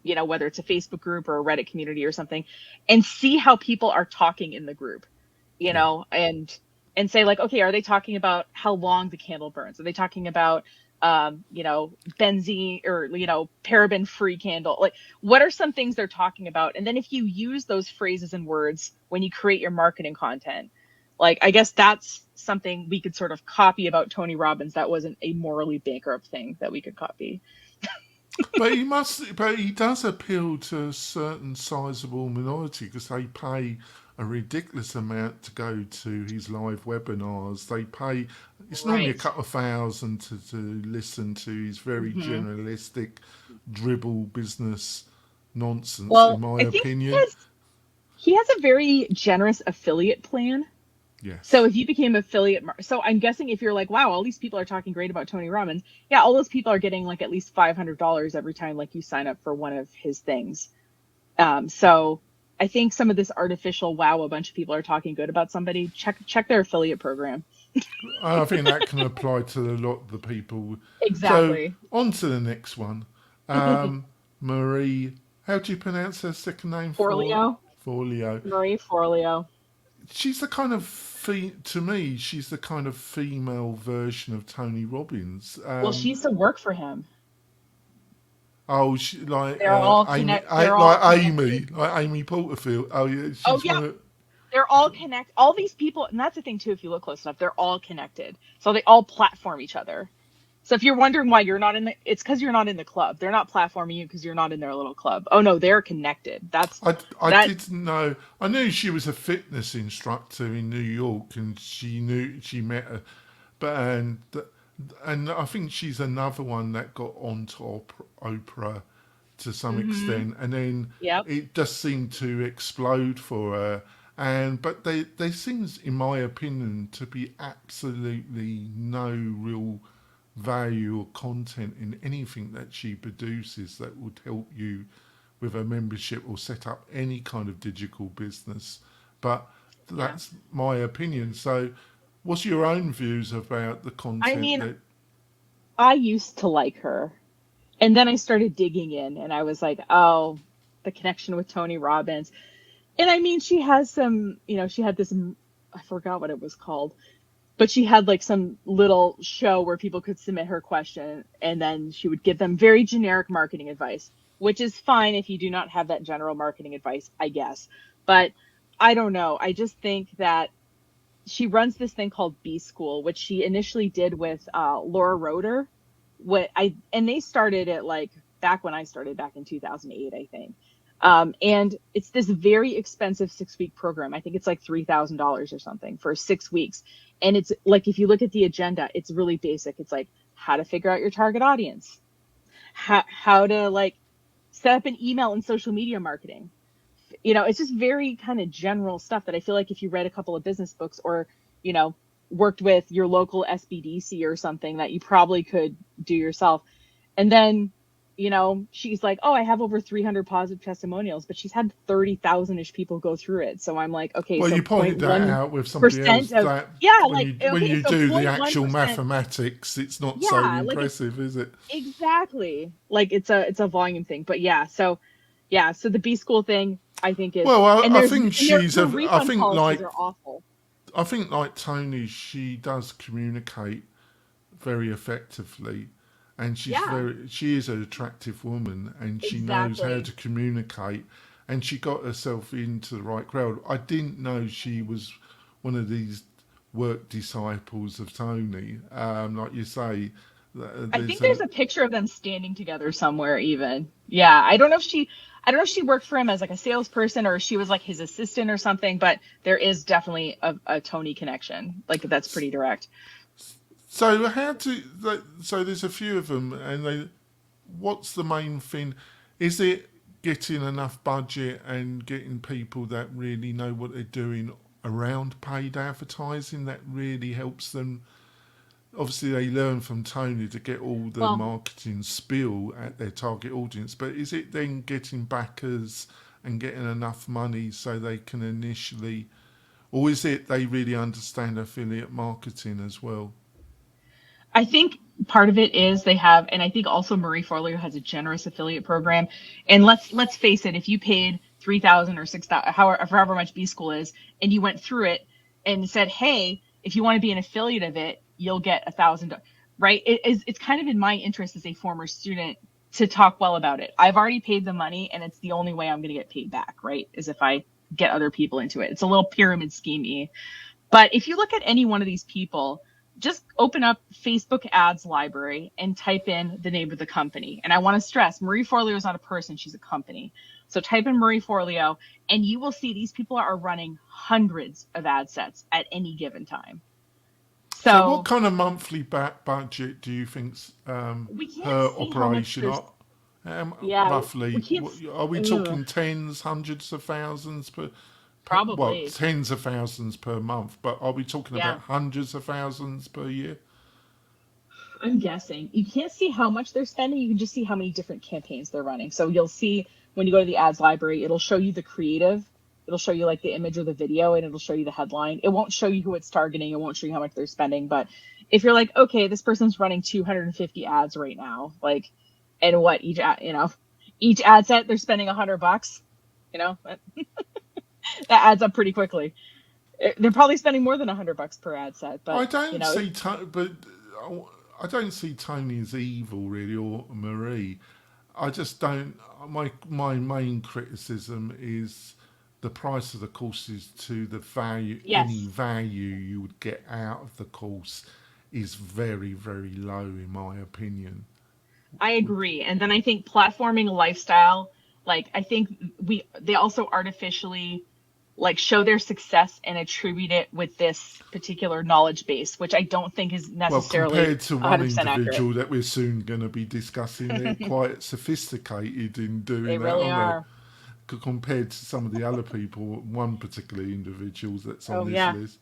S2: whether it's a Facebook group or a Reddit community or something, and see how people are talking in the group, and say, like, okay, are they talking about how long the candle burns? Are they talking about benzene or, paraben free candle? Like, what are some things they're talking about? And then if you use those phrases and words when you create your marketing content, like, I guess that's something we could sort of copy about Tony Robbins. That wasn't a morally bankrupt thing that we could copy.
S1: But he does appeal to a certain sizable minority, because they pay a ridiculous amount to go to his live webinars. They pay, it's normally a
S2: Right.
S1: couple of thousand to listen to his very generalistic dribble business nonsense,
S2: Well,
S1: in my
S2: I think
S1: opinion.
S2: he has a very generous affiliate plan.
S1: Yes.
S2: So if you became affiliate, so I'm guessing if you're like, wow, all these people are talking great about Tony Robbins, yeah, all those people are getting like at least $500 every time, like, you sign up for one of his things. So I think some of this artificial, wow, a bunch of people are talking good about somebody, check their affiliate program.
S1: I think that can apply to a lot of the people.
S2: Exactly.
S1: So on to the next one. Marie, how do you pronounce her second name?
S2: Forleo.
S1: Forleo.
S2: Marie Forleo.
S1: She's the kind of to me, she's the kind of female version of Tony Robbins.
S2: Well, she used to work for him.
S1: Oh, she, like
S2: They're all
S1: Amy,
S2: they're all
S1: like Amy Porterfield. Oh yeah, she's
S2: Oh, yeah.
S1: one of,
S2: They're all connected. All these people, and that's the thing too, if you look close enough, they're all connected. So they all platform each other. So if you're wondering why you're not in it's because you're not in the club. They're not platforming you because you're not in their little club. Oh no, they're connected.
S1: I didn't know. I knew she was a fitness instructor in New York, and she met her, but and I think she's another one that got onto Oprah to some extent, and then
S2: Yep.
S1: it just seemed to explode for her. But there seems, in my opinion, to be absolutely no real value or content in anything that she produces that would help you with a membership or set up any kind of digital business. But that's my opinion. So what's your own views about the content?
S2: I mean, I used to like her, and then I started digging in, and I was like, oh, the connection with Tony Robbins. And I mean, she has some, she had this, I forgot what it was called, but she had like some little show where people could submit her question, and then she would give them very generic marketing advice, which is fine if you do not have that general marketing advice, I guess. But I don't know. I just think that she runs this thing called B School, which she initially did with Laura Roeder. And they started it like back when I started back in 2008, I think. And it's this very expensive 6-week program. I think it's like $3,000 or something for 6 weeks. And it's like, if you look at the agenda, it's really basic. It's like how to figure out your target audience, how to like set up an email and social media marketing. It's just very kind of general stuff that I feel like if you read a couple of business books or, worked with your local SBDC or something, that you probably could do yourself. And then, she's like, oh, I have over 300 positive testimonials, but she's had 30,000-ish people go through it. So I'm like, okay,
S1: well,
S2: so
S1: you pointed that out with somebody else. That when you do the actual mathematics, it's not so impressive, is it?
S2: Exactly. Like it's a volume thing. But so the B school thing, I think is
S1: well. I think
S2: I think like are awful.
S1: I think like Tony, she does communicate very effectively, and she is an attractive woman, and she knows how to communicate, and she got herself into the right crowd. I didn't know she was one of these work disciples of Tony, like you say.
S2: I think there's a picture of them standing together somewhere even. Yeah, I don't know if she worked for him as like a salesperson or she was like his assistant or something, but there is definitely a Tony connection. Like that's pretty direct.
S1: So so there's a few of them, and what's the main thing? Is it getting enough budget and getting people that really know what they're doing around paid advertising that really helps them? Obviously, they learn from Tony to get all the marketing spiel at their target audience, but is it then getting backers and getting enough money so they can initially, or is it they really understand affiliate marketing as well?
S2: I think part of it is they have, and I think also Marie Forleo has a generous affiliate program. And let's face it, if you paid $3,000 or $6,000, however much B School is, and you went through it and said, hey, if you want to be an affiliate of it, you'll get $1,000, right? It's kind of in my interest as a former student to talk well about it. I've already paid the money, and it's the only way I'm going to get paid back, right? Is if I get other people into it. It's a little pyramid scheme-y. But if you look at any one of these people, just open up Facebook ads library and type in the name of the company. And I want to stress, Marie Forleo is not a person, she's a company. So type in Marie Forleo, and you will see these people are running hundreds of ad sets at any given time.
S1: So what kind of monthly budget do you think's her operation? Roughly, are we talking tens, hundreds of thousands per?
S2: Probably.
S1: Well, tens of thousands per month, but are we talking about hundreds of thousands per year?
S2: I'm guessing. You can't see how much they're spending. You can just see how many different campaigns they're running. So you'll see when you go to the ads library, it'll show you the creative. It'll show you like the image or the video, and it'll show you the headline. It won't show you who it's targeting. It won't show you how much they're spending. But if you're like, okay, this person's running 250 ads right now, like, and what each ad set they're spending $100, that adds up pretty quickly. They're probably spending more than $100 per ad set. But I
S1: don't see Tony as evil really, or Marie. I just don't. My main criticism is the price of the courses to the value.
S2: Yes.
S1: Any value you would get out of the course is very, very low, in my opinion.
S2: I agree, and then I think platforming lifestyle. Like I think they also artificially like show their success and attribute it with this particular knowledge base, which I don't think is necessarily
S1: compared to one individual
S2: accurate.
S1: that we're soon going to be discussing. They're quite sophisticated in doing
S2: they
S1: that.
S2: Really are.
S1: Compared to some of the other people, one particular individual that's on this list.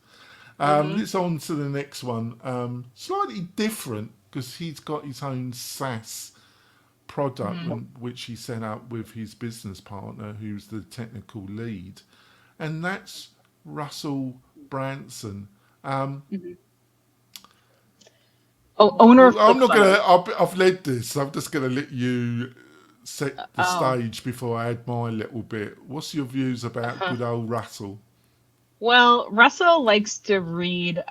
S1: Let's on to the next one. Slightly different because he's got his own SaaS product, which he set up with his business partner, who's the technical lead. And that's Russell Branson.
S2: Owner of
S1: I'm not going to... I've led this. I'm just going to let you set the stage before I add my little bit. What's your views about good old Russell?
S2: Well, Russell likes to read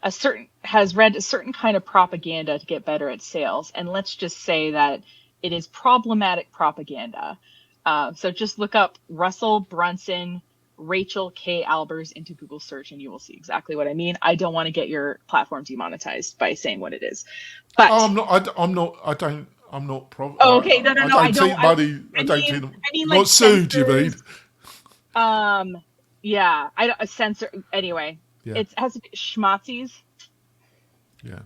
S2: has read a certain kind of propaganda to get better at sales. And let's just say that it is problematic propaganda. So just look up Russell Brunson, Rachel K. Albers into Google search, and you will see exactly what I mean. I don't want to get your platform demonetized by saying what it is. But
S1: I'm not.
S2: Oh, okay. No.
S1: I don't think
S2: like
S1: not sued. You mean?
S2: Yeah. A censor. Anyway, it has to be schmazzies.
S1: Yeah.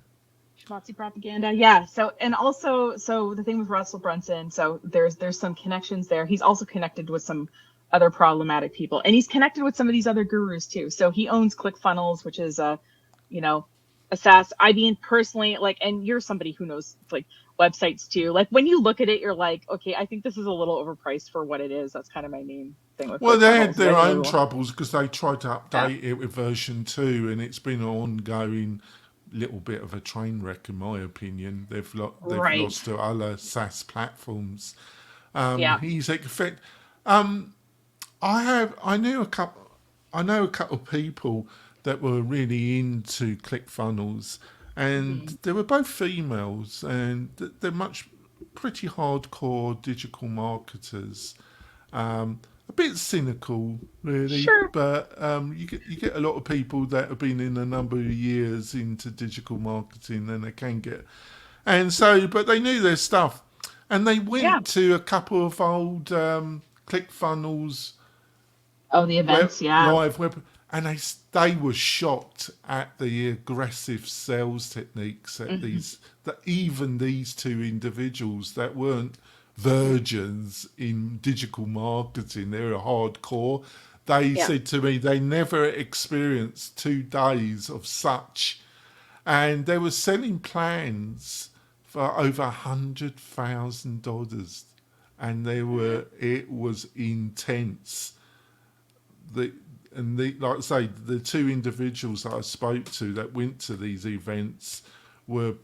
S2: Nazi propaganda. Yeah. So, and also, so the thing with Russell Brunson, so there's some connections there. He's also connected with some other problematic people, and he's connected with some of these other gurus too. So he owns ClickFunnels, which is a, you know, a SaaS. I mean, personally, like, and you're somebody who knows like websites too. Like when you look at it, you're like, okay, I think this is a little overpriced for what it is. That's kind of my main thing with
S1: Well, they had
S2: ClickFunnels.
S1: their
S2: I
S1: own
S2: really
S1: troubles because they tried to update it with version 2, and it's been an ongoing little bit of a train wreck, in my opinion. They've
S2: Right.
S1: lost to other SaaS platforms.
S2: Yeah.
S1: He's effect. I know a couple of people that were really into ClickFunnels, and they were both females, and they're pretty hardcore digital marketers. A bit cynical, really,
S2: Sure.
S1: but you get a lot of people that have been in a number of years into digital marketing, and they can get, and so, but they knew their stuff, and they went to a couple of old ClickFunnels.
S2: Oh, the events,
S1: Live web, and they were shocked at the aggressive sales techniques that even these two individuals that weren't virgins in digital marketing, they were hardcore. They said to me they never experienced 2 days of such, and they were selling plans for over $100,000, and it was intense. Like I say, the 2 individuals that I spoke to that went to these events were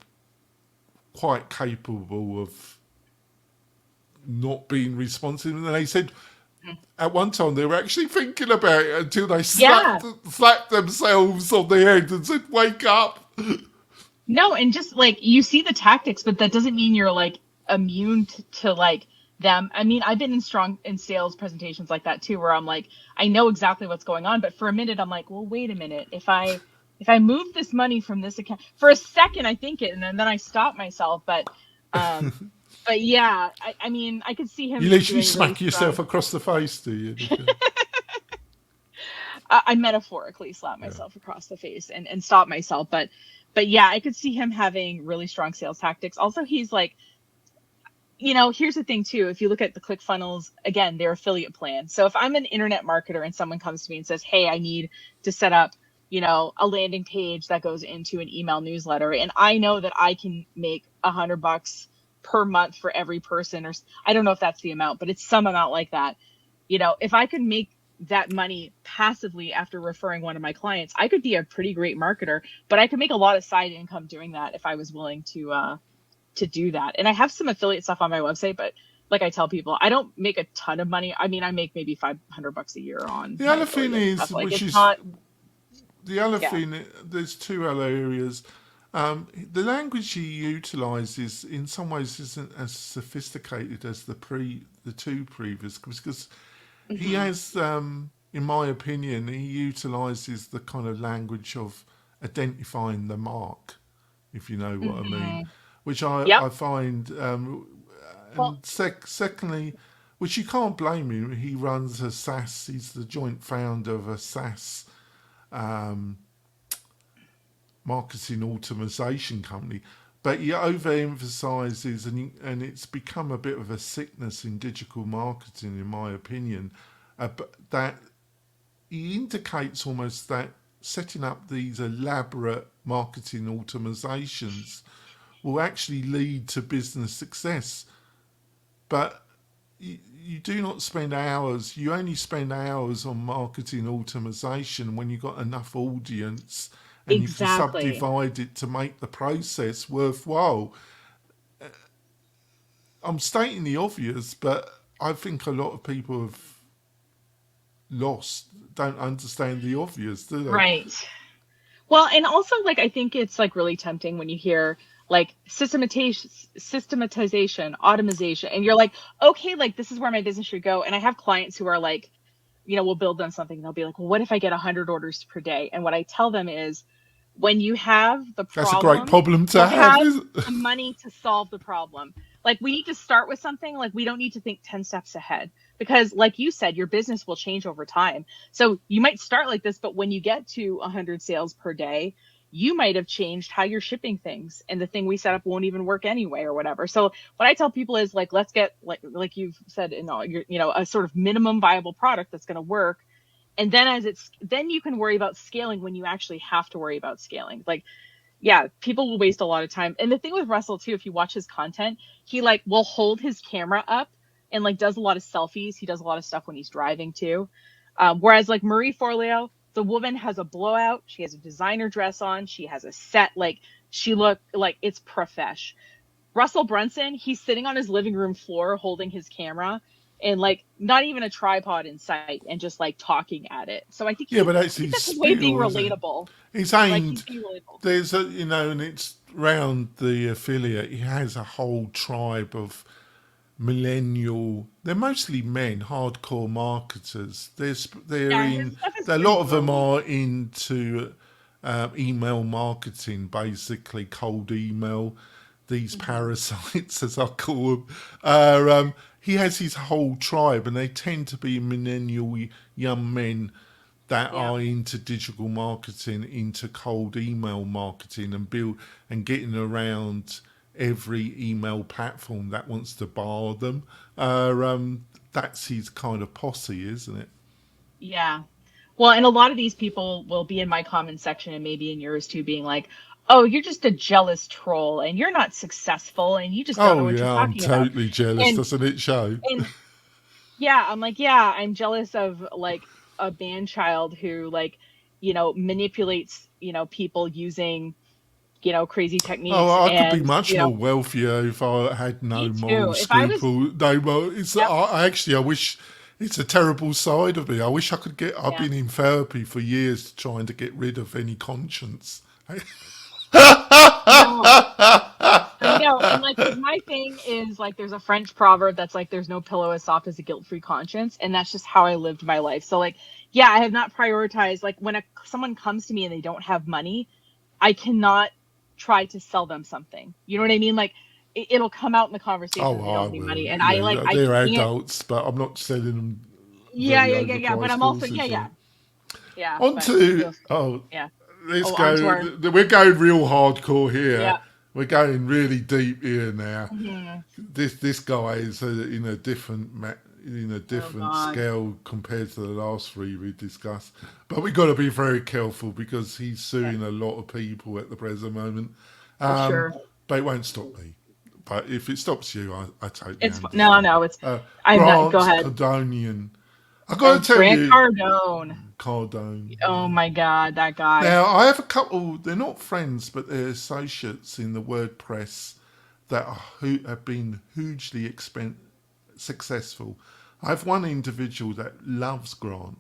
S1: quite capable of not being responsive. And they said at one time they were actually thinking about it until they slapped themselves on the head and said, "Wake up."
S2: No, and just like you see the tactics, but that doesn't mean you're like immune to like them. I mean, I've been in sales presentations like that too, where I'm like, I know exactly what's going on, but for a minute I'm like, well, wait a minute. If I move this money from this account for a second, I think it, and then I stop myself. But yeah, I mean, I could see him.
S1: You literally smack yourself across the face, do you?
S2: I metaphorically slap myself across the face and stop myself. But yeah, I could see him having really strong sales tactics. Also, he's like, you know, here's the thing too. If you look at the ClickFunnels, again, their affiliate plan. So if I'm an internet marketer and someone comes to me and says, hey, I need to set up, you know, a landing page that goes into an email newsletter, and I know that I can make $100 per month for every person, or I don't know if that's the amount, but it's some amount like that. You know, if I could make that money passively after referring one of my clients, I could be a pretty great marketer, but I could make a lot of side income doing that if I was willing to do that. And I have some affiliate stuff on my website, but like I tell people, I don't make a ton of money. I mean, I make maybe $500 a year on.
S1: The other thing is,
S2: like,
S1: which is
S2: not,
S1: the other thing, there's 2 other areas. The language he utilises in some ways isn't as sophisticated as the 2 previous, because he has, in my opinion, he utilises the kind of language of identifying the mark, if you know what I mean, which I find, secondly, which you can't blame him, he runs a SaaS, he's the joint founder of a SaaS marketing automation company, but he overemphasizes, and it's become a bit of a sickness in digital marketing, in my opinion, that he indicates almost that setting up these elaborate marketing automatizations will actually lead to business success, but you do not spend hours, you only spend hours on marketing automation when you've got enough audience and you can subdivide it to make the process worthwhile. I'm stating the obvious, but I think a lot of people don't understand the obvious, do they?
S2: Right. Well, and also, like, I think it's like really tempting when you hear like systematization, automation, and you're like, okay, like this is where my business should go. And I have clients who are like, you know, we'll build them something and they'll be like, well, what if I get 100 orders per day? And what I tell them is, when you have the problem,
S1: that's a great problem to have
S2: the money to solve the problem. Like, we need to start with something. Like, we don't need to think 10 steps ahead, because like you said, your business will change over time. So you might start like this, but when you get to 100 sales per day, you might have changed how you're shipping things, and the thing we set up won't even work anyway or whatever. So what I tell people is like, let's get like you've said in all your, a sort of minimum viable product that's going to work. And then then you can worry about scaling when you actually have to worry about scaling. Like, yeah, people will waste a lot of time. And the thing with Russell too, if you watch his content, he like will hold his camera up and like does a lot of selfies. He does a lot of stuff when he's driving too. Whereas like Marie Forleo, the woman has a blowout. She has a designer dress on. She has a set. Like she look like it's profesh. Russell Brunson, he's sitting on his living room floor holding his camera and like not even a tripod in sight and just like talking at it. So I think
S1: but that's
S2: his way of being relatable.
S1: He's
S2: Like,
S1: aimed.
S2: he's being relatable.
S1: There's a and it's round the affiliate. He has a whole tribe of millennial. They're mostly men, hardcore marketers. A lot of them are into email marketing, basically cold email. These parasites, as I call them, he has his whole tribe, and they tend to be millennial young men that are into digital marketing, into cold email marketing, and getting around every email platform that wants to bar them. That's his kind of posse, isn't it?
S2: Yeah. Well, and a lot of these people will be in my comment section and maybe in yours too, being like, oh, you're just a jealous troll and you're not successful and you just don't know what you're talking about.
S1: I'm totally jealous. Doesn't it show?
S2: And yeah, I'm like, yeah, I'm jealous of like a band child who like, manipulates, people using, crazy techniques.
S1: Oh, I could be much more wealthier if I had no moral scruple. I wish it's a terrible side of me. I wish I could I've been in therapy for years trying to get rid of any conscience.
S2: I know, and like my thing is like there's a French proverb that's like there's no pillow as soft as a guilt-free conscience, and that's just how I lived my life. So like, yeah, I have not prioritized like when someone comes to me and they don't have money, I cannot try to sell them something. You know what I mean? Like it'll come out in the conversation. They don't need money, and
S1: they're adults, but I'm not selling them.
S2: Yeah. But I'm also yeah.
S1: Let's go. We're going real hardcore here.
S2: Yeah.
S1: We're going really deep here now.
S2: Mm-hmm.
S1: This guy is in a different scale compared to the last three we discussed. But we got to be very careful because he's suing a lot of people at the present moment.
S2: For sure.
S1: But it won't stop me. But if it stops you, I totally understand.
S2: No. It's I'm not. Go ahead.
S1: Cardonian. I got to tell you, Cardone.
S2: Oh my God, that guy.
S1: Now I have a couple. They're not friends, but they're associates in the WordPress that have been hugely successful. I have one individual that loves Grant,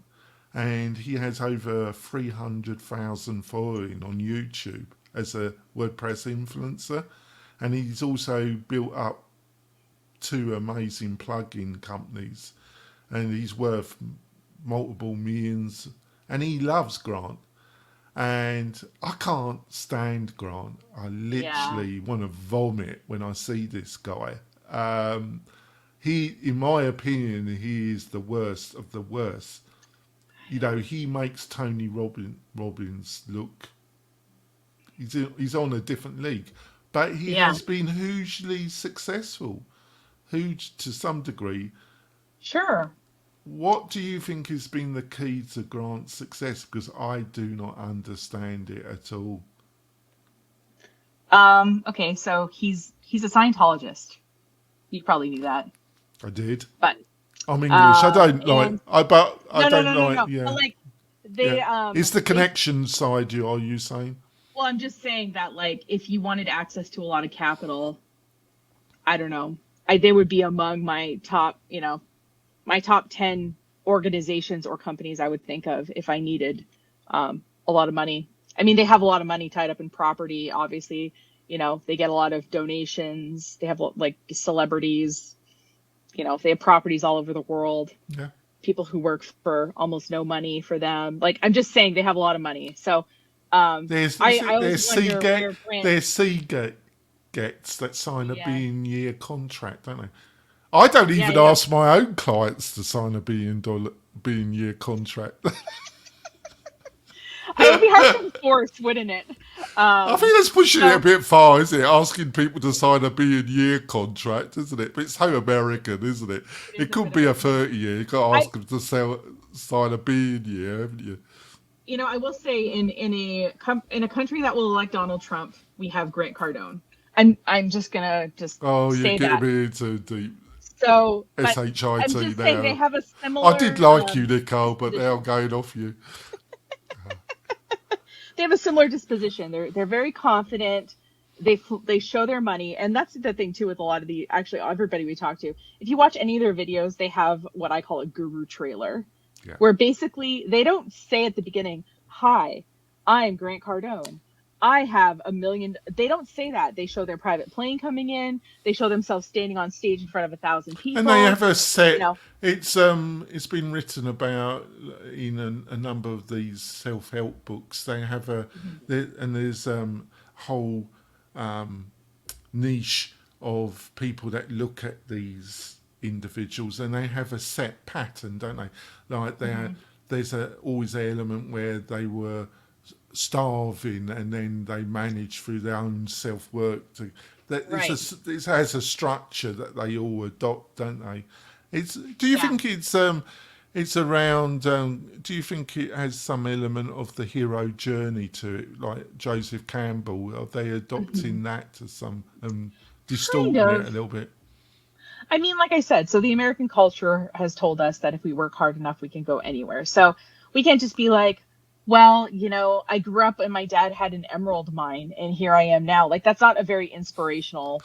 S1: and he has over 300,000 following on YouTube as a WordPress influencer, and he's also built up two amazing plugin companies. And he's worth multiple millions, and he loves Grant. And I can't stand Grant. I literally want to vomit when I see this guy. He, in my opinion, he is the worst of the worst. He makes Tony Robbins look. He's on a different league, but he has been hugely successful, huge to some degree.
S2: Sure.
S1: What do you think has been the key to Grant's success? Because I do not understand it at all.
S2: Okay, so he's a Scientologist. You probably knew that.
S1: I did.
S2: But
S1: I'm English. I don't like. But
S2: like they.
S1: It's the connection side. Are you saying?
S2: Well, I'm just saying that like if you wanted access to a lot of capital, I don't know. They would be among my top, my top 10 organizations or companies I would think of if I needed a lot of money. I mean, they have a lot of money tied up in property. Obviously, they get a lot of donations. They have like celebrities, they have properties all over the world.
S1: Yeah.
S2: People who work for almost no money for them. Like, I'm just saying they have a lot of money. So
S1: there's Seagate gets that sign a billion-year contract, don't they? I don't even ask my own clients to sign a billion-year contract.
S2: It would be hard to enforce, wouldn't it?
S1: I think that's pushing it a bit far, isn't it? Asking people to sign a billion-year contract, isn't it? But it's so American, isn't it? It could be a 30-year. You've got to ask them to sign a billion-year, haven't you?
S2: You know, I will say in a country that will elect Donald Trump, we have Grant Cardone. I'm just gonna
S1: Oh,
S2: say
S1: you're
S2: that.
S1: getting me into deep
S2: So, but
S1: SHIT
S2: I'm just
S1: now.
S2: saying they have a similar.
S1: I did like you, Nicole, but now I'm going off you.
S2: They have a similar disposition. They're very confident. They show their money, and that's the thing too with a lot of everybody we talk to. If you watch any of their videos, they have what I call a guru trailer, where basically they don't say at the beginning, "Hi, I'm Grant Cardone. I have $1 million." They don't say that. They show their private plane coming in. They show themselves standing on stage in front of 1,000 people.
S1: And they have a set.
S2: You know.
S1: It's been written about in a number of these self-help books. They have there's whole niche of people that look at these individuals, and they have a set pattern, don't they? Like there's always an element where they were starving and then they manage through their own self-work to it has a structure that they all adopt, don't they? Do you think it's around do you think it has some element of the hero journey to it, like Joseph Campbell? Are they adopting that to some distorting it a little bit?
S2: I mean, like I said, so the American culture has told us that if we work hard enough, we can go anywhere. So we can't just be like, well, you know, I grew up and my dad had an emerald mine and here I am now. Like, that's not a very inspirational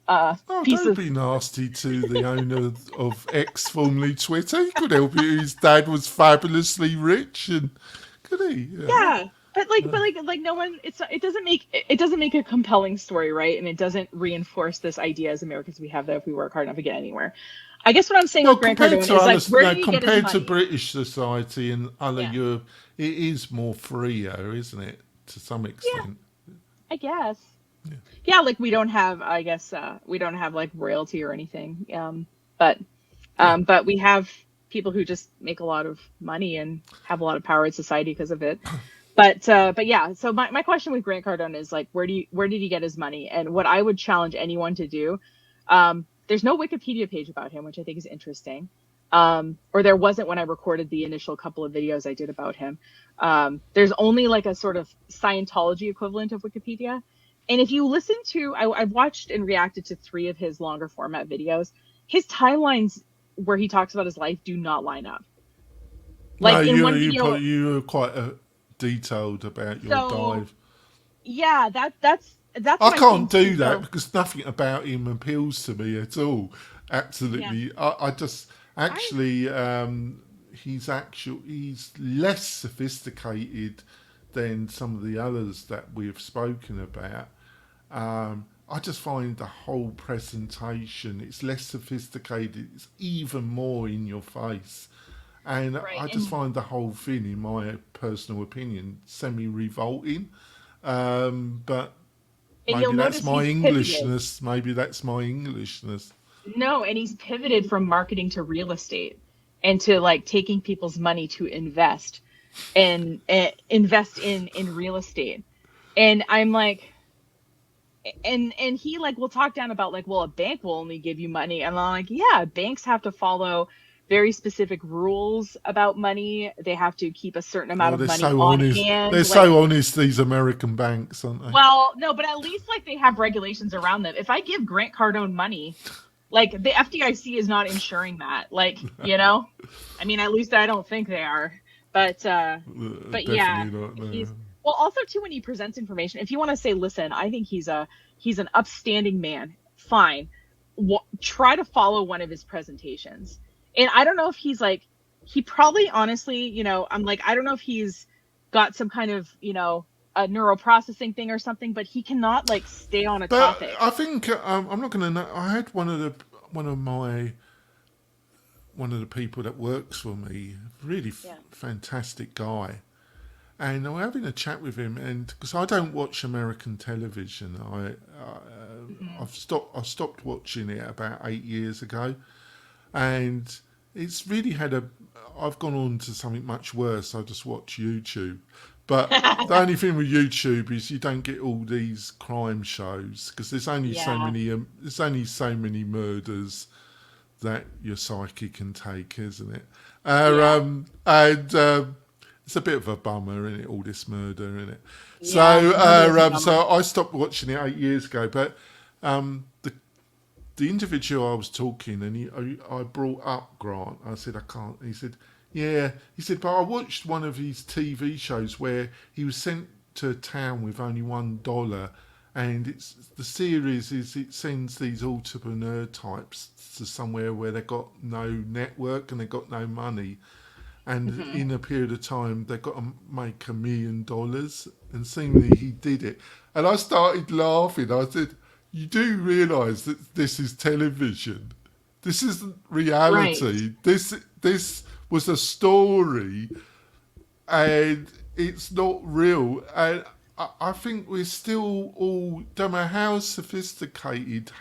S1: don't be nasty to the owner of X, formerly Twitter. He could help you. His dad was fabulously rich, and could he?
S2: Yeah, but no one. It doesn't make a compelling story, right? And it doesn't reinforce this idea as Americans we have that if we work hard enough, we get anywhere. I guess what I'm saying with Grant Cardone is like, where do you get his money?
S1: Compared to British society and other Europe, it is more freer, isn't it? To some extent.
S2: Yeah, I guess. Yeah, like we don't have, I guess, we don't have like royalty or anything. But we have people who just make a lot of money and have a lot of power in society because of it. But yeah, so my question with Grant Cardone is like, where did he get his money? And what I would challenge anyone to do, there's no Wikipedia page about him, which I think is interesting. Or there wasn't when I recorded the initial couple of videos I did about him. There's only like a sort of Scientology equivalent of Wikipedia. And if you listen to, I've watched and reacted to 3 of his longer format videos. His timelines where he talks about his life do not line up. Like in one video,
S1: you were quite detailed about your dive.
S2: Yeah, that's.
S1: I can't do that because nothing about him appeals to me at all. Absolutely, I just actually he's less sophisticated than some of the others that we've spoken about. I just find the whole presentation, it's less sophisticated, it's even more in your face. And I just find the whole thing, in my personal opinion, semi-revolting. But maybe that's my Englishness. Maybe that's my Englishness.
S2: No, and he's pivoted from marketing to real estate and to like taking people's money to invest and invest in real estate. And I'm like, and he like will talk down about like, well, a bank will only give you money. And I'm like, yeah, banks have to follow very specific rules about money. They have to keep a certain amount of money on hand.
S1: They're so honest, these American banks, aren't they?
S2: Well, no, but at least like they have regulations around them. If I give Grant Cardone money, like the FDIC is not insuring that. Like, you know, I mean, at least I don't think they are. But yeah,
S1: not, no.
S2: Well, also too, when he presents information, if you want to say, listen, I think he's an upstanding man, fine. Try to follow one of his presentations. And I don't know if he's like, he probably honestly, you know, I'm like, I don't know if he's got some kind of, you know, a neural processing thing or something, but he cannot like stay on a topic.
S1: I think I'm not going to know. I had one of the people that works for me, really fantastic guy. And we're having a chat with him, and because I don't watch American television, I've stopped watching it about 8 years ago, and it's really I've gone on to something much worse. I just watch YouTube, But the only thing with YouTube is you don't get all these crime shows because there's only so many murders that your psyche can take, isn't it? It's a bit of a bummer, isn't it? All this murder, isn't it? So I stopped watching it 8 years ago. But the individual I was talking, and I brought up Grant. I said I can't. He said, yeah. He said, but I watched one of his TV shows where he was sent to a town with only $1. And it's the series is it sends these entrepreneur types to somewhere where they've got no network and they've got no money, and in a period of time they've got to make $1 million. And seemingly he did it, and I started laughing. I said, "You do realise that this is television. This isn't reality. Right. This was a story, and it's not real." And I think we're still all, no matter how sophisticated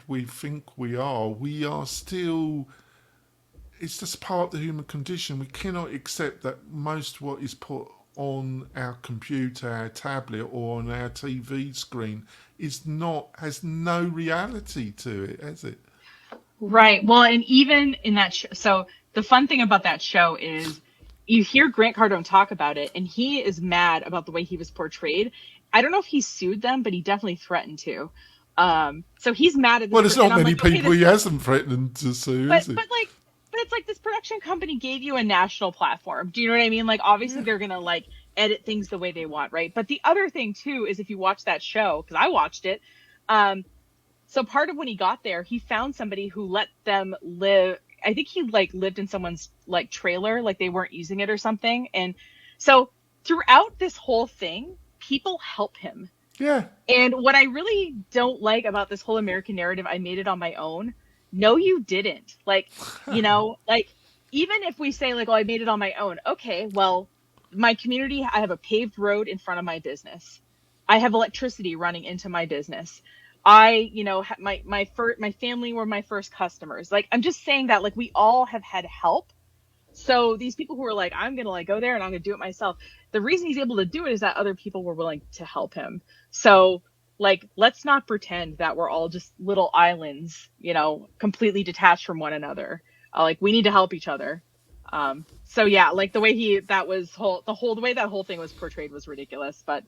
S1: we think we are still, it's just part of the human condition. We cannot accept that most what is put on our computer, our tablet, or on our TV screen has no reality to it, has it?
S2: Right. Well, and even in that so the fun thing about that show is you hear Grant Cardone talk about it, and he is mad about the way he was portrayed. I don't know if he sued them, but he definitely threatened to. So he's mad at this.
S1: Well, there's not many people he hasn't threatened to sue, is it?
S2: But it's like this production company gave you a national platform. Do you know what I mean? Like, obviously they're going to like edit things the way they want, right? But the other thing too is if you watch that show, because I watched it, so part of when he got there, he found somebody who let them live. I think he like lived in someone's like trailer, like they weren't using it or something. And so throughout this whole thing, people help him.
S1: Yeah.
S2: And what I really don't like about this whole American narrative, I made it on my own. No, you didn't. Like, you know, like even if we say like, oh, I made it on my own. Okay, well, my community, I have a paved road in front of my business. I have electricity running into my business. My family were my first customers. Like, I'm just saying that like we all have had help. So these people who are like, I'm going to like go there and I'm going to do it myself. The reason he's able to do it is that other people were willing to help him. So like, let's not pretend that we're all just little islands, you know, completely detached from one another. Like we need to help each other. So yeah, like the way the way that whole thing was portrayed was ridiculous, but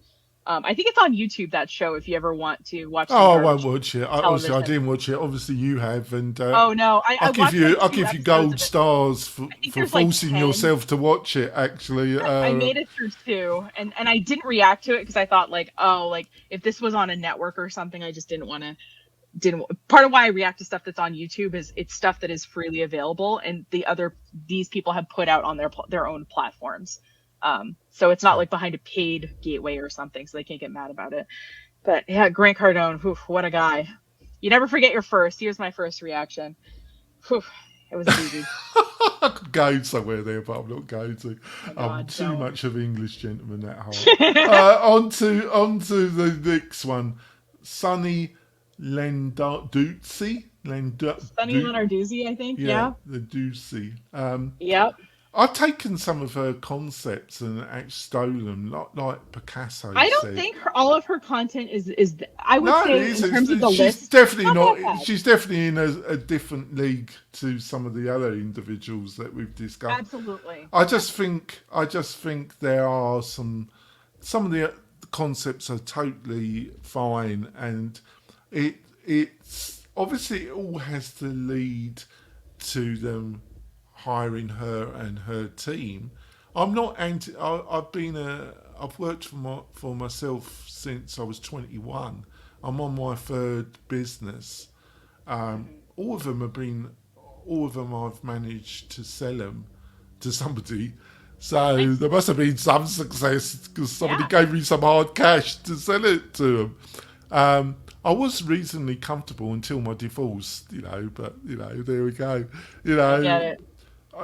S2: I think it's on YouTube, that show, if you ever want to watch.
S1: I won't watch it. Obviously, I didn't watch it. Obviously, you have, and
S2: oh no,
S1: I'll give you gold stars for forcing
S2: like
S1: yourself to watch it. Actually,
S2: I made it through 2, and I didn't react to it because I thought like, oh, like if this was on a network or something, I just didn't want to. Part of why I react to stuff that's on YouTube is it's stuff that is freely available, and these people have put out on their own platforms. So it's not like behind a paid gateway or something, so they can't get mad about it. But yeah, Grant Cardone, what a guy. You never forget your first. Here's my first reaction. It was easy.
S1: I could go somewhere there, but I'm not going to. I'm too much of English gentleman at heart. On to the next one. Sonny Lenarduzzi.
S2: Sonny Lenarduzzi, I think. Yeah.
S1: Lenarduzzi.
S2: Yep.
S1: I've taken some of her concepts and actually stolen them, like Picasso.
S2: I don't think all of her content is. I would say in terms of the list,
S1: she's definitely not. She's definitely in a different league to some of the other individuals that we've discussed.
S2: Absolutely.
S1: I just think there are some of the concepts are totally fine, and it's obviously it all has to lead to them hiring her and her team. I'm not anti. I've worked for myself since I was 21. I'm on my 3rd business. All of them I've managed to sell them to somebody. So there must have been some success because somebody gave me some hard cash to sell it to them. I was reasonably comfortable until my divorce, but there we go.
S2: I get it.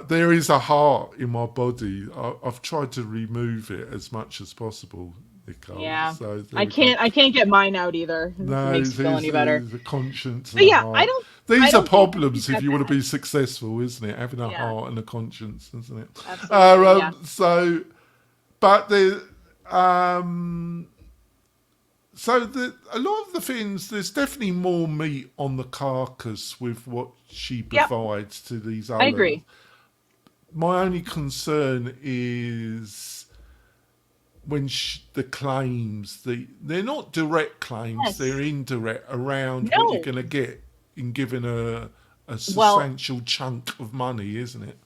S1: There is a heart in my body. I've tried to remove it as much as possible. Nicole.
S2: Yeah.
S1: So
S2: I can't get mine out either. If it makes you feel any better.
S1: The conscience.
S2: But yeah, I don't.
S1: These
S2: I
S1: are
S2: don't think
S1: problems
S2: it's
S1: if you want to
S2: that
S1: be successful, isn't it? Having a
S2: Yeah.
S1: heart and a conscience, isn't it?
S2: Absolutely, yeah.
S1: So, but a lot of the things, there's definitely more meat on the carcass with what she provides to these others.
S2: I agree.
S1: My only concern is when the claims, they're not direct claims,
S2: Yes.
S1: they're indirect around
S2: No.
S1: what you're going to get in giving a substantial chunk of money, isn't it?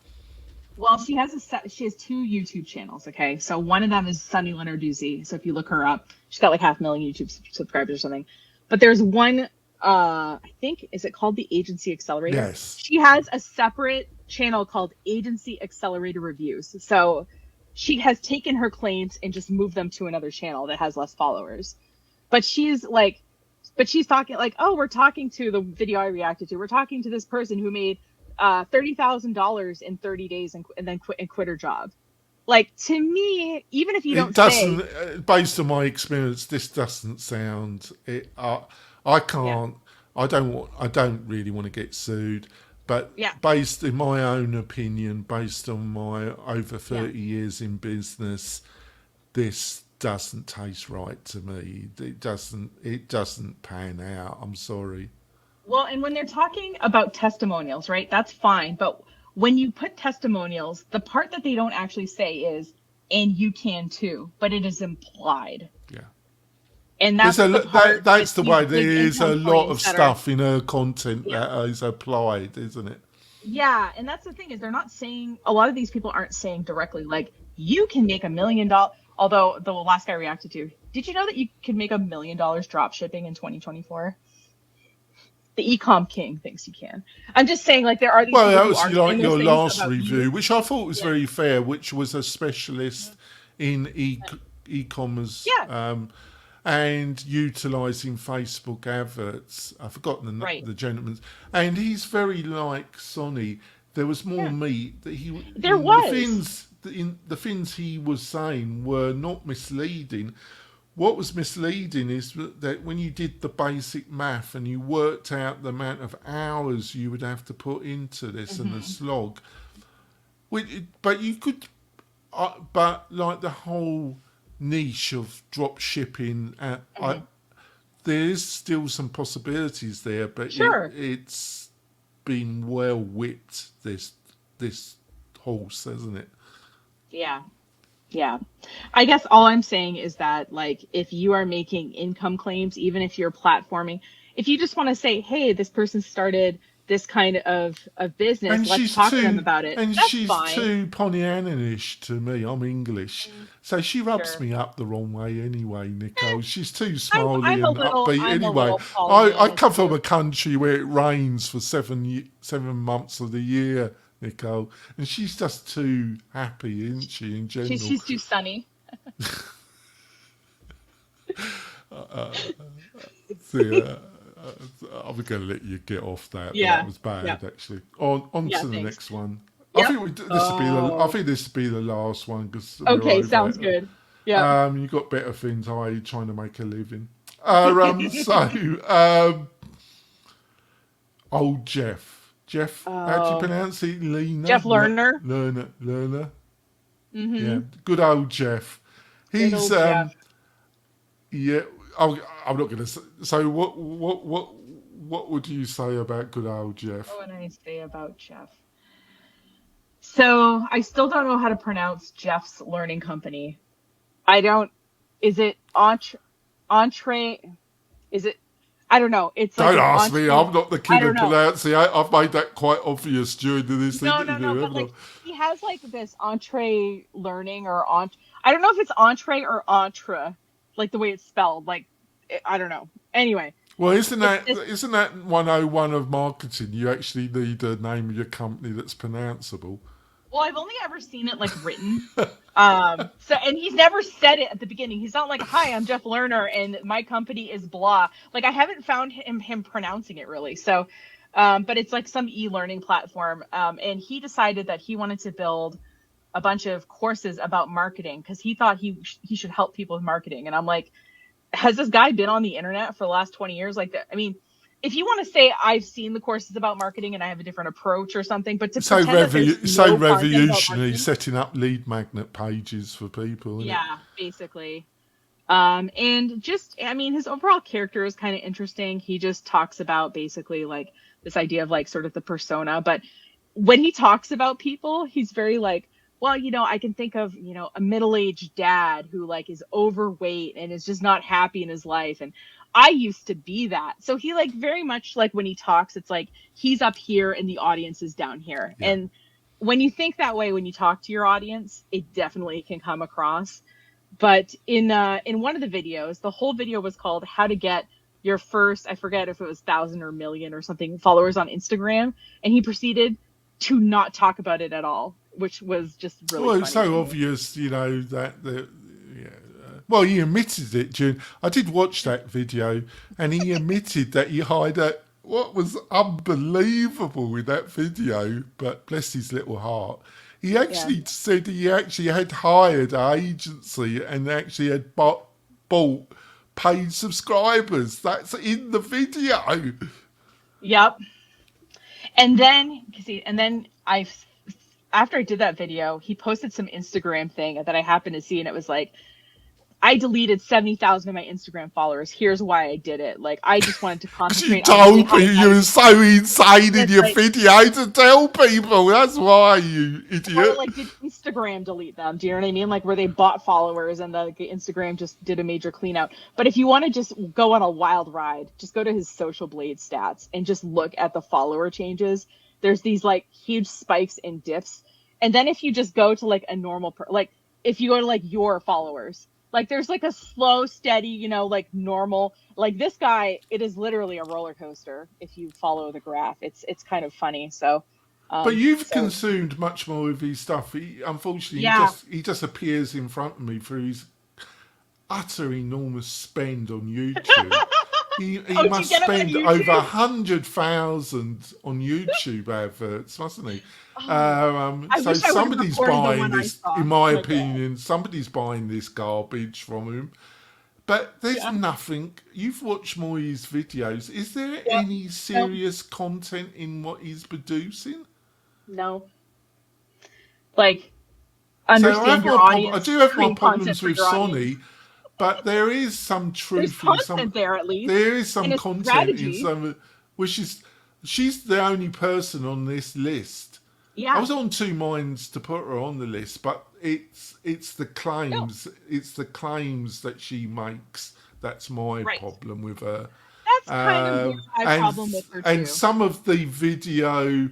S2: Well, she has two YouTube channels. Okay, so one of them is Sunny Lenarduzzi. So if you look her up, she's got like 500,000 YouTube subscribers or something. But there's one, I think, is it called the Agency Accelerator?
S1: Yes.
S2: She has a separate channel called Agency Accelerator Reviews. So she has taken her claims and just moved them to another channel that has less followers. But she's talking like, oh, we're talking to the video I reacted to. We're talking to this person who made $30,000 in 30 days and then quit her job. Like, to me, even if you don't
S1: based on my experience, this doesn't sound it. I can't. Yeah. I don't really want to get sued. But based in my own opinion, based on my over 30 years in business, this doesn't taste right to me. It doesn't pan out. I'm sorry.
S2: Well, and when they're talking about testimonials, right, that's fine. But when you put testimonials, the part that they don't actually say is, and you can too, but it is implied.
S1: Yeah.
S2: And that's
S1: that's the way. There is a lot of stuff in her content
S2: Yeah.
S1: that is applied, isn't it?
S2: Yeah, and that's the thing, is they're not saying, a lot of these people aren't saying directly, like, you can make $1 million. Although the last guy I reacted to, did you know that you can make $1 million drop shipping in 2024? The e-com king thinks you can. I'm just saying, like, there are these people
S1: that
S2: who
S1: was
S2: are
S1: like
S2: saying
S1: your
S2: those
S1: last
S2: things about
S1: review,
S2: you.
S1: which I thought was very fair, which was a specialist in e-commerce and utilising Facebook adverts. I've forgotten the gentleman's, and he's very like Sonny. There was more meat that
S2: There was.
S1: The things he was saying were not misleading. What was misleading is that when you did the basic math and you worked out the amount of hours you would have to put into this and the slog, but you could, but like the whole niche of drop shipping, there's still some possibilities there, but it's been well whipped, this horse, hasn't it?
S2: Yeah. Yeah. I guess all I'm saying is that, like, if you are making income claims, even if you're platforming, if you just want to say, hey, this person started this kind of business,
S1: and
S2: let's talk to them about it.
S1: And
S2: that's
S1: she's
S2: fine.
S1: too Pollyanna-ish to me. I'm English. So she rubs me up the wrong way anyway, Nicole. She's too smiley and upbeat anyway. I come from a country where it rains for 7 months of the year, Nicole, and she's just too happy, isn't she, in general?
S2: She's too sunny.
S1: I'm going to let you get off that.
S2: Yeah.
S1: That was bad, actually. On to the next one.
S2: Yep.
S1: I think this would be the last one.
S2: Okay, sounds good. Yeah.
S1: You got better things. How are you trying to make a living? Old Jeff. Jeff, how do you pronounce it? Lena?
S2: Jeff Lerner.
S1: Lerner.
S2: Mm-hmm.
S1: Yeah, good old Jeff. He's
S2: Jeff.
S1: Yeah. I'm not going to say. So what would you say about good old Jeff?
S2: What would I say about Jeff? So I still don't know how to pronounce Jeff's learning company. Is it entree? Is it? I don't know. It's like
S1: don't ask me. I'm not the king of pronouncing. I've made that quite obvious during this interview.
S2: No. But like, he has like this entree learning or I don't know if it's entree or entre, like the way it's spelled. Like, I don't know. Anyway.
S1: Well, isn't that 101 of marketing? You actually need a name of your company that's pronounceable.
S2: Well, I've only ever seen it like written. And he's never said it at the beginning. He's not like, "Hi, I'm Jeff Lerner and my company is blah." Like, I haven't found him pronouncing it really. So, but it's like some e-learning platform. And he decided that he wanted to build a bunch of courses about marketing because he thought he should help people with marketing. And I'm like, has this guy been on the internet for the last 20 years? Like, I mean, if you want to say I've seen the courses about marketing and I have a different approach or something, but to pretend that there's no
S1: revolutionary, setting up lead magnet pages for people.
S2: Yeah, basically. And just, I mean, his overall character is kind of interesting. He just talks about basically like this idea of like sort of the persona. But when he talks about people, he's very like, well, you know, I can think of, you know, a middle-aged dad who like is overweight and is just not happy in his life. And I used to be that. So he like very much like when he talks, it's like he's up here and the audience is down here. Yeah. And when you think that way, when you talk to your audience, it definitely can come across. But in one of the videos, the whole video was called How to Get Your First, I forget if it was 1,000 or million or something, followers on Instagram. And he proceeded to not talk about it at all, which was just really funny.
S1: It's so obvious, you know, well, he admitted it, June. I did watch that video, and he admitted that he hired what was unbelievable with that video, but bless his little heart. He actually said he actually had hired an agency and actually had bought paid subscribers. That's in the video.
S2: Yep. And then after I did that video, he posted some Instagram thing that I happened to see, and it was like, I deleted 70,000 of my Instagram followers. Here's why I did it. Like, I just wanted to concentrate.
S1: You told people you were so insane in your video to tell people. That's why, you idiot.
S2: Or like, did Instagram delete them? Do you know what I mean? Like, where they bought followers and the Instagram just did a major clean out. But if you want to just go on a wild ride, just go to his Social Blade stats and just look at the follower changes. There's these like huge spikes and dips. And then if you just go to like a normal, like if you go to like your followers, like there's like a slow, steady, you know, like normal, like this guy, it is literally a roller coaster. If you follow the graph, it's kind of funny. So,
S1: but you've consumed much more of his stuff. Unfortunately, he just appears in front of me for his utter enormous spend on YouTube. He must spend over 100,000 on YouTube adverts, mustn't he? So somebody's buying this, in my opinion, somebody's buying this garbage from him. But there's nothing. You've watched more of his videos. Is there any serious content in what he's producing?
S2: No. Like, understand your audience.
S1: I do have my problems with Sonny. But there is some truth in some.
S2: There at least.
S1: There is some content in some, which is she's the only person on this list.
S2: Yeah.
S1: I was on two minds to put her on the list, but it's the claims that she makes that's my problem with her.
S2: That's kind of my problem with her too.
S1: And some of the video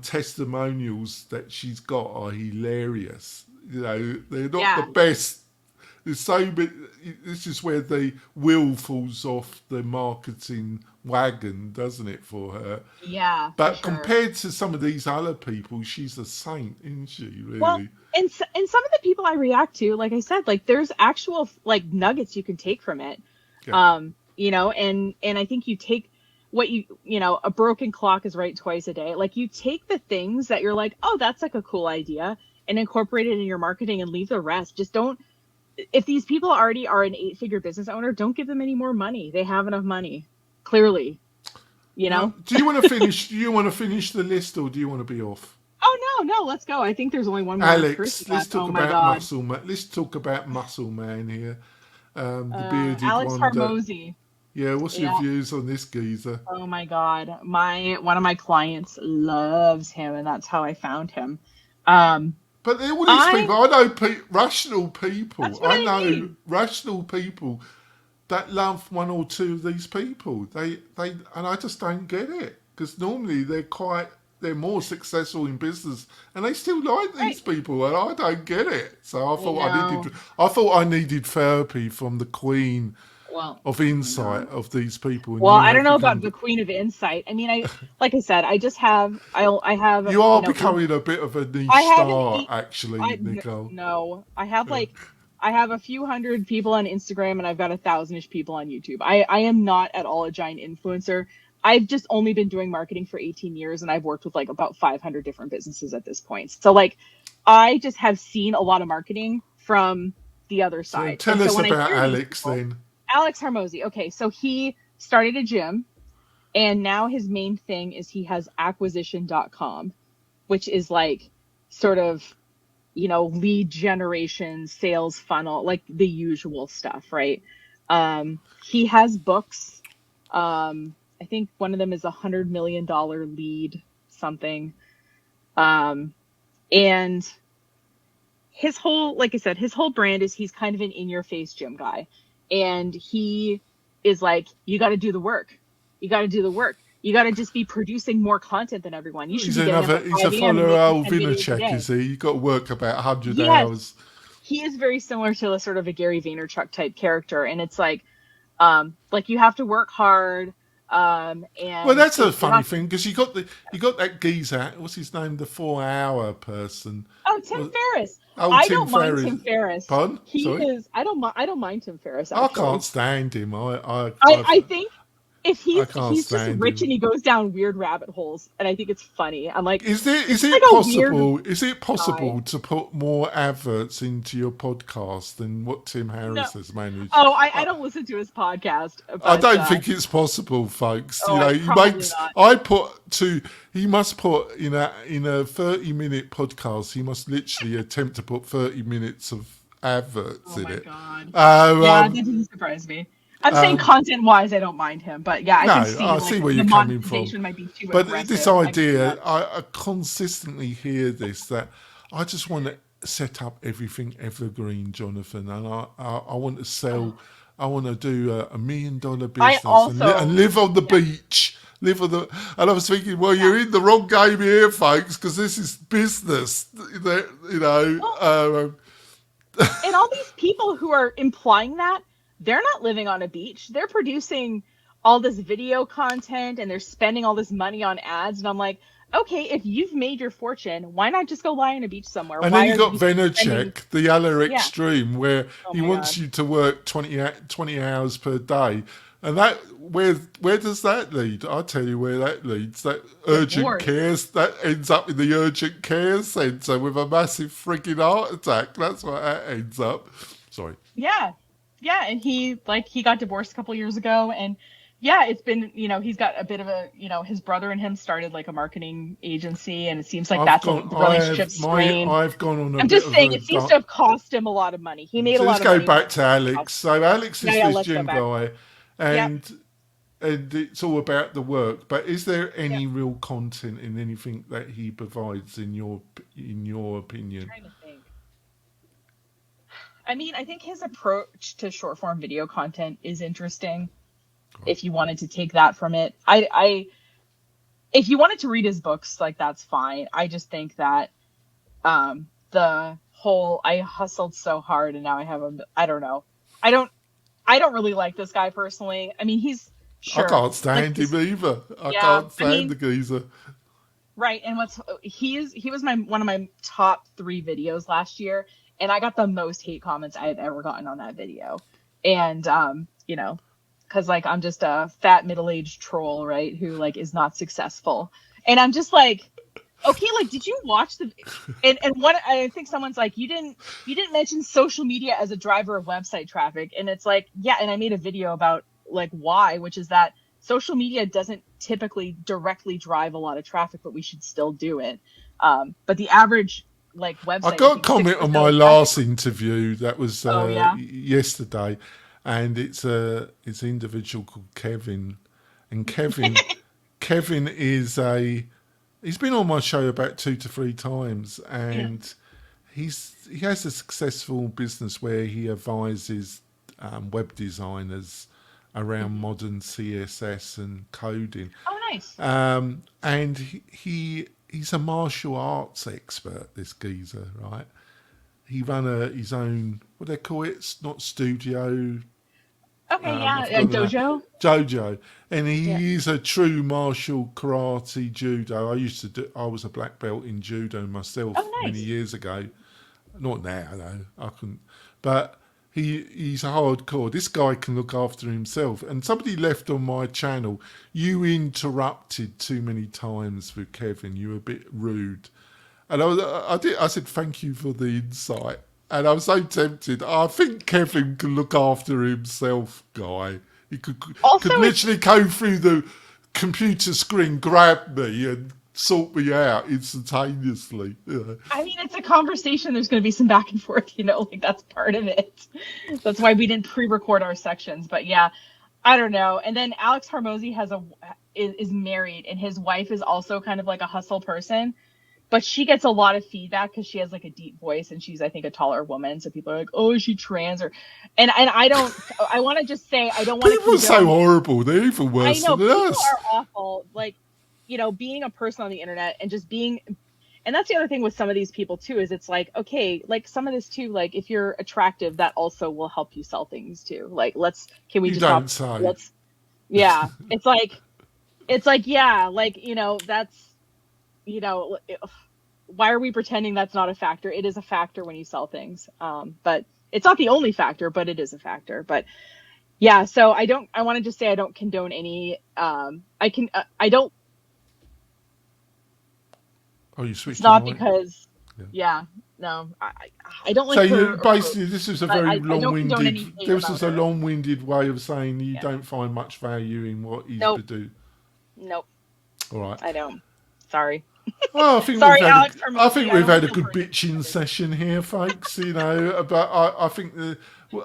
S1: testimonials that she's got are hilarious. You know, they're not the best. There's so many, this is where the wheel falls off the marketing wagon, doesn't it, for her?
S2: Yeah.
S1: But compared to some of these other people, she's a saint, isn't she? Really.
S2: Well, and some of the people I react to, like I said, like there's actual like nuggets you can take from it. Yeah. You know, and I think you take what you know, a broken clock is right twice a day. Like you take the things that you're like, oh, that's like a cool idea, and incorporate it in your marketing and leave the rest. Just don't. If these people already are an 8-figure business owner, don't give them any more money. They have enough money, clearly. You know.
S1: Do you want to finish? Do you want to finish the list, or do you want to be off?
S2: Oh no, let's go. I think there's only one more.
S1: Alex, let's talk about Muscle Man. Let's talk about Muscle Man here. The bearded
S2: Alex
S1: one.
S2: Hormozy.
S1: Yeah, what's your views on this geezer?
S2: Oh my God, one of my clients loves him, and that's how I found him.
S1: But all these people, I know rational people. I know rational people that love one or two of these people. They and I just don't get it, because normally they're more successful in business, and they still like these people, and I don't get it. So I thought I needed therapy from the Queen of Insight of these people.
S2: Well, I don't know about the Queen of Insight. I mean, like I said, I just have. I have.
S1: You are becoming a bit of a niche star, actually, Nicole.
S2: No, I have I have a few hundred people on Instagram, and I've got 1,000-ish people on YouTube. I am not at all a giant influencer. I've just only been doing marketing for 18 years, and I've worked with like about 500 different businesses at this point. So like, I just have seen a lot of marketing from the other
S1: So
S2: side.
S1: tell
S2: And
S1: us
S2: when I
S1: about
S2: hear these
S1: Alex
S2: people-
S1: then.
S2: Alex Harmozy. Okay, so he started a gym, and now his main thing is he has acquisition.com, which is like sort of, lead generation, sales funnel, like the usual stuff, right? He has books. I think one of them is $100 million lead something. And his whole, like I said, his whole brand is he's kind of an in-your-face gym guy. And he is like, you got to do the work. You got to do the work. You got to just be producing more content than everyone. You should be getting up at 5
S1: He's a
S2: a.m. and
S1: follower of
S2: making 10 videos a
S1: Vinacek,
S2: day.
S1: is he? You've got to work about 100
S2: Yes.
S1: hours.
S2: He is very similar to a sort of a Gary Vaynerchuk type character. And it's like you have to work hard. And
S1: Well, that's a funny thing, because you got that geezer. What's his name? The 4-hour person.
S2: Oh, Tim Ferriss.
S1: Oh,
S2: I
S1: Tim
S2: don't mind
S1: Ferriss.
S2: Tim Ferriss.
S1: Pardon?
S2: He
S1: Sorry?
S2: is. I don't mind Tim Ferriss.
S1: I
S2: Actually.
S1: can't stand him.
S2: I think if he's
S1: can't
S2: just
S1: stand
S2: rich
S1: him.
S2: and he goes down weird rabbit holes, and I think it's funny. I'm like,
S1: Is it
S2: like a
S1: possible?
S2: weird
S1: Is it possible to put more adverts into your podcast than what Tim Harris has managed?
S2: oh, I don't listen to his podcast. But,
S1: I don't think it's possible, folks.
S2: Oh,
S1: he
S2: probably
S1: makes.
S2: not.
S1: He must put in a 30-minute podcast. He must literally attempt to put 30 minutes of adverts in it.
S2: Oh my god!
S1: Yeah,
S2: that doesn't surprise me. I'm saying content-wise, I don't mind him, but yeah, I can see
S1: where
S2: the
S1: you're coming from.
S2: monetization might be too
S1: But
S2: aggressive.
S1: this idea, I consistently hear this, that I just want to set up everything evergreen, Jonathan, and I want to sell. I want to do $1 million business and live on the beach. And I was thinking, well, you're in the wrong game here, folks, because this is business. And all
S2: these people who are implying that, they're not living on a beach. They're producing all this video content and they're spending all this money on ads. And I'm like, okay, if you've made your fortune, why not just go lie on a beach somewhere?
S1: And
S2: why
S1: then you got Vinacek, the other extreme, where he wants
S2: God.
S1: you to work 20 hours per day. And that where does that lead? I'll tell you where that leads. That urgent cares, that ends up in the urgent care centre with a massive freaking heart attack. That's what that ends up. Sorry.
S2: Yeah, and he got divorced a couple years ago, and it's been, he's got a bit of a, his brother and him started like a marketing agency, and it seems like the relationship strained.
S1: I've gone on.
S2: I'm just saying, it seems to have cost him a lot of money. He made a lot of money.
S1: Let's go back to Alex. So Alex is this gym guy, and it's all about the work. But is there any real content in anything that he provides, in your opinion?
S2: I'm trying to think. I mean, I think his approach to short form video content is interesting. If you wanted to take that from it, if you wanted to read his books, like, that's fine. I just think that the whole I hustled so hard and now I have I don't know. I don't really like this guy personally. I mean, he's sure.
S1: I can't stand him either. I can't stand the geezer.
S2: Right, and he was one of my top 3 videos last year, and I got the most hate comments I had ever gotten on that video. And because like I'm just a fat middle-aged troll, right, who like is not successful. And I'm just like, okay, like, did you watch the and what I think someone's like, you didn't mention social media as a driver of website traffic. And it's like, yeah, and I made a video about like why, which is that social media doesn't typically directly drive a lot of traffic, but we should still do it. But the average like website,
S1: I got a comment on my last interview that was yesterday, and it's an individual called Kevin, and Kevin is he's been on my show about 2 to 3 times, and he has a successful business where he advises web designers around modern CSS and coding.
S2: Oh, nice.
S1: And he's a martial arts expert, this geezer, right? He ran his own, what do they call it? It's not studio.
S2: Okay, dojo.
S1: Dojo. And he is a true martial karate judo. I was a black belt in judo myself many years ago. Not now, though. I couldn't. But he's hardcore. This guy can look after himself. And somebody left on my channel, you interrupted too many times with Kevin. You were a bit rude. And I said, thank you for the insight. And I'm so tempted. I think Kevin can look after himself, Guy. He could literally go through the computer screen, grab me, and sort me out instantaneously.
S2: I mean, it's a conversation. There's going to be some back and forth, like that's part of it. That's why we didn't pre-record our sections. But yeah, I don't know. And then Alex Hormozy is married, and his wife is also kind of like a hustle person. But she gets a lot of feedback because she has like a deep voice, and she's, I think, a taller woman. So people are like, "Oh, is she trans?" And I don't. I want to just say I don't want to.
S1: People are so horrible. They're even worse than
S2: people
S1: us.
S2: Are awful. Like, being a person on the internet and just being. And that's the other thing with some of these people too, is it's like, okay, like some of this too, like if you're attractive, that also will help you sell things too. Like, can we
S1: you
S2: just
S1: don't
S2: stop?
S1: say.
S2: Yeah, it's like, yeah, like, that's. Why are we pretending that's not a factor? It is a factor when you sell things. But it's not the only factor, but it is a factor. But yeah, so I want to just say I don't condone any, I don't.
S1: Oh, you switched.
S2: It's not because, no, I don't like.
S1: So basically, this is a very long-winded. This is a long-winded way of saying you don't find much value in what he's to do.
S2: Nope.
S1: All right.
S2: I don't. Sorry.
S1: Well, I think we've had a good bitching session here, folks. But I think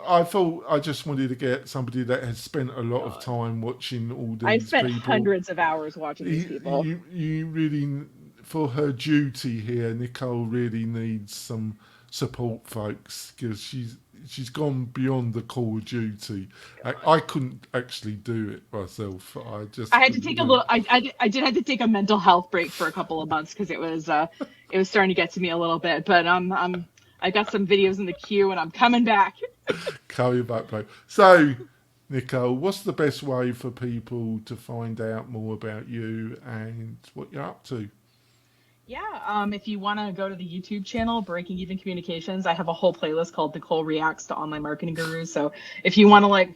S1: I thought I just wanted to get somebody that has spent a lot of time watching all these people.
S2: I've spent hundreds of hours watching these people.
S1: You really, for her duty here, Nicole really needs some support, folks, because she's gone beyond the core duty. I couldn't actually do it myself. I had to take
S2: I did have to take a mental health break for a couple of months because it was starting to get to me a little bit. But I got some videos in the queue and I'm coming back.
S1: Coming back, bro. So, Nicole, what's the best way for people to find out more about you and what you're up to?
S2: Yeah, if you want to go to the YouTube channel, Breaking Even Communications, I have a whole playlist called Nicole Reacts to Online Marketing Gurus. So if you want to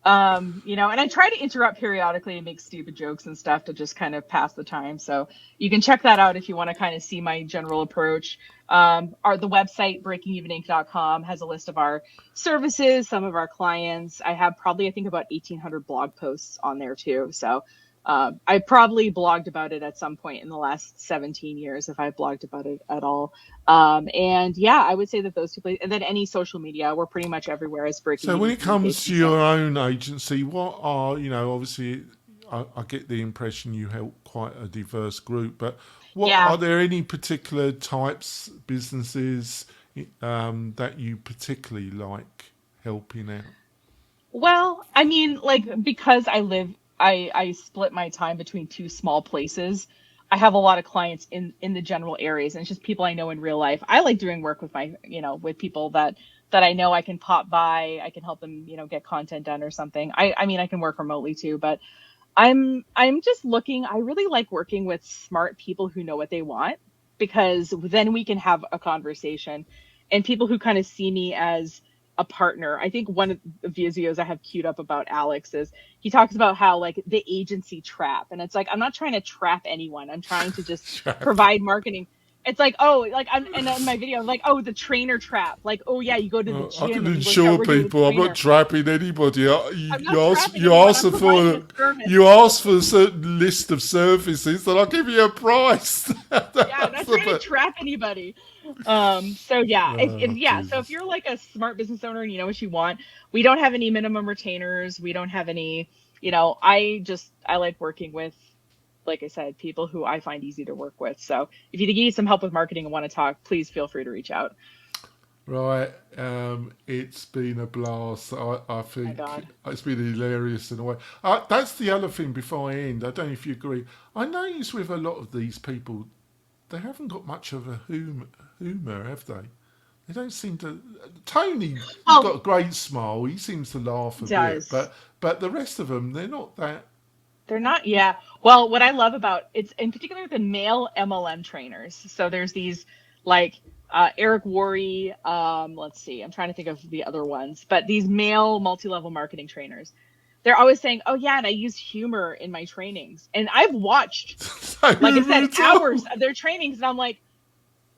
S2: and I try to interrupt periodically and make stupid jokes and stuff to just kind of pass the time. So you can check that out if you want to kind of see my general approach. The website, breakingeveninc.com, has a list of our services, some of our clients. I have probably, I think, about 1,800 blog posts on there too. So I probably blogged about it at some point in the last 17 years, if I've blogged about it at all. And yeah, I would say that those two places, and then any social media, we're pretty much everywhere as Breaking.
S1: So when it comes to your own agency, what are, obviously I get the impression you help quite a diverse group, but are there any particular types, businesses that you particularly like helping out? Well,
S2: I mean, because I split my time between two small places. I have a lot of clients in the general areas, and it's just people I know in real life. I like doing work with with people that I know I can pop by. I can help them, get content done or something. I mean, I can work remotely too, but I'm just looking. I really like working with smart people who know what they want, because then we can have a conversation, and people who kind of see me as a partner. I think one of the videos I have queued up about Alex is he talks about how the agency trap, and it's I'm not trying to trap anyone. I'm trying to just provide marketing. It's and in my video, I'm the trainer trap. Oh yeah, you go to the gym.
S1: I can assure people I'm not trapping anybody. You ask for a certain list of services, and I'll give you a price.
S2: Yeah, I'm not trying to trap anybody. So yeah, so if you're a smart business owner and you know what you want, we don't have any minimum retainers. We don't have any, I like working with, like I said, people who I find easy to work with. So if you need some help with marketing and want to talk, please feel free to reach out.
S1: Right. It's been a blast. I think it's been hilarious in a way. That's the other thing before I end. I don't know if you agree. I notice with a lot of these people, they haven't got much of a humour, have they? They don't seem to. Tony's got a great smile. He seems to laugh a bit. But the rest of them, they're not that.
S2: They're not, yeah. Well, what I love about it's in particular the male MLM trainers. So there's these Eric Worre, let's see, I'm trying to think of the other ones, but these male multi-level marketing trainers, they're always saying, oh yeah, and I use humor in my trainings. And I've watched, like I said, hours of their trainings, and I'm like,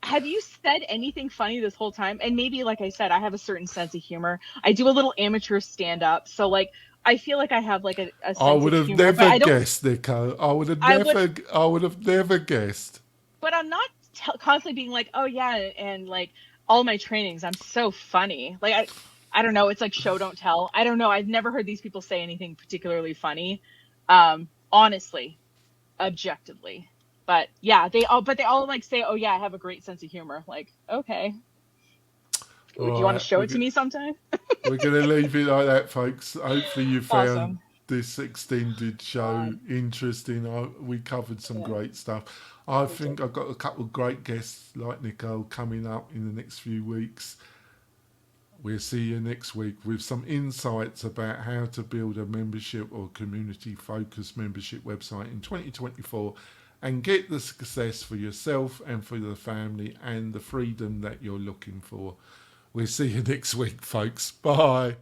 S2: have you said anything funny this whole time? And maybe, like I said, I have a certain sense of humor. I do a little amateur stand up, so like I feel like I have like a
S1: I
S2: sense
S1: would
S2: of
S1: have
S2: humor, but
S1: never
S2: I don't.
S1: guessed, Nico.
S2: I would,
S1: I would have never guessed.
S2: but I'm not constantly being like, oh yeah, and like all my trainings, I'm so funny. Like I don't know. It's like show don't tell. I don't know. I've never heard these people say anything particularly funny. Honestly, objectively. But yeah, they all like say, "Oh yeah, I have a great sense of humor." Like, okay, do you want to show it to me sometime?
S1: We're going to leave it like that, folks. Hopefully you found
S2: Awesome.
S1: this extended show interesting. We covered some great stuff. I think I've got a couple of great guests like Nicole coming up in the next few weeks. We'll see you next week with some insights about how to build a membership or community-focused membership website in 2024 and get the success for yourself and for the family and the freedom that you're looking for. We'll see you next week, folks. Bye.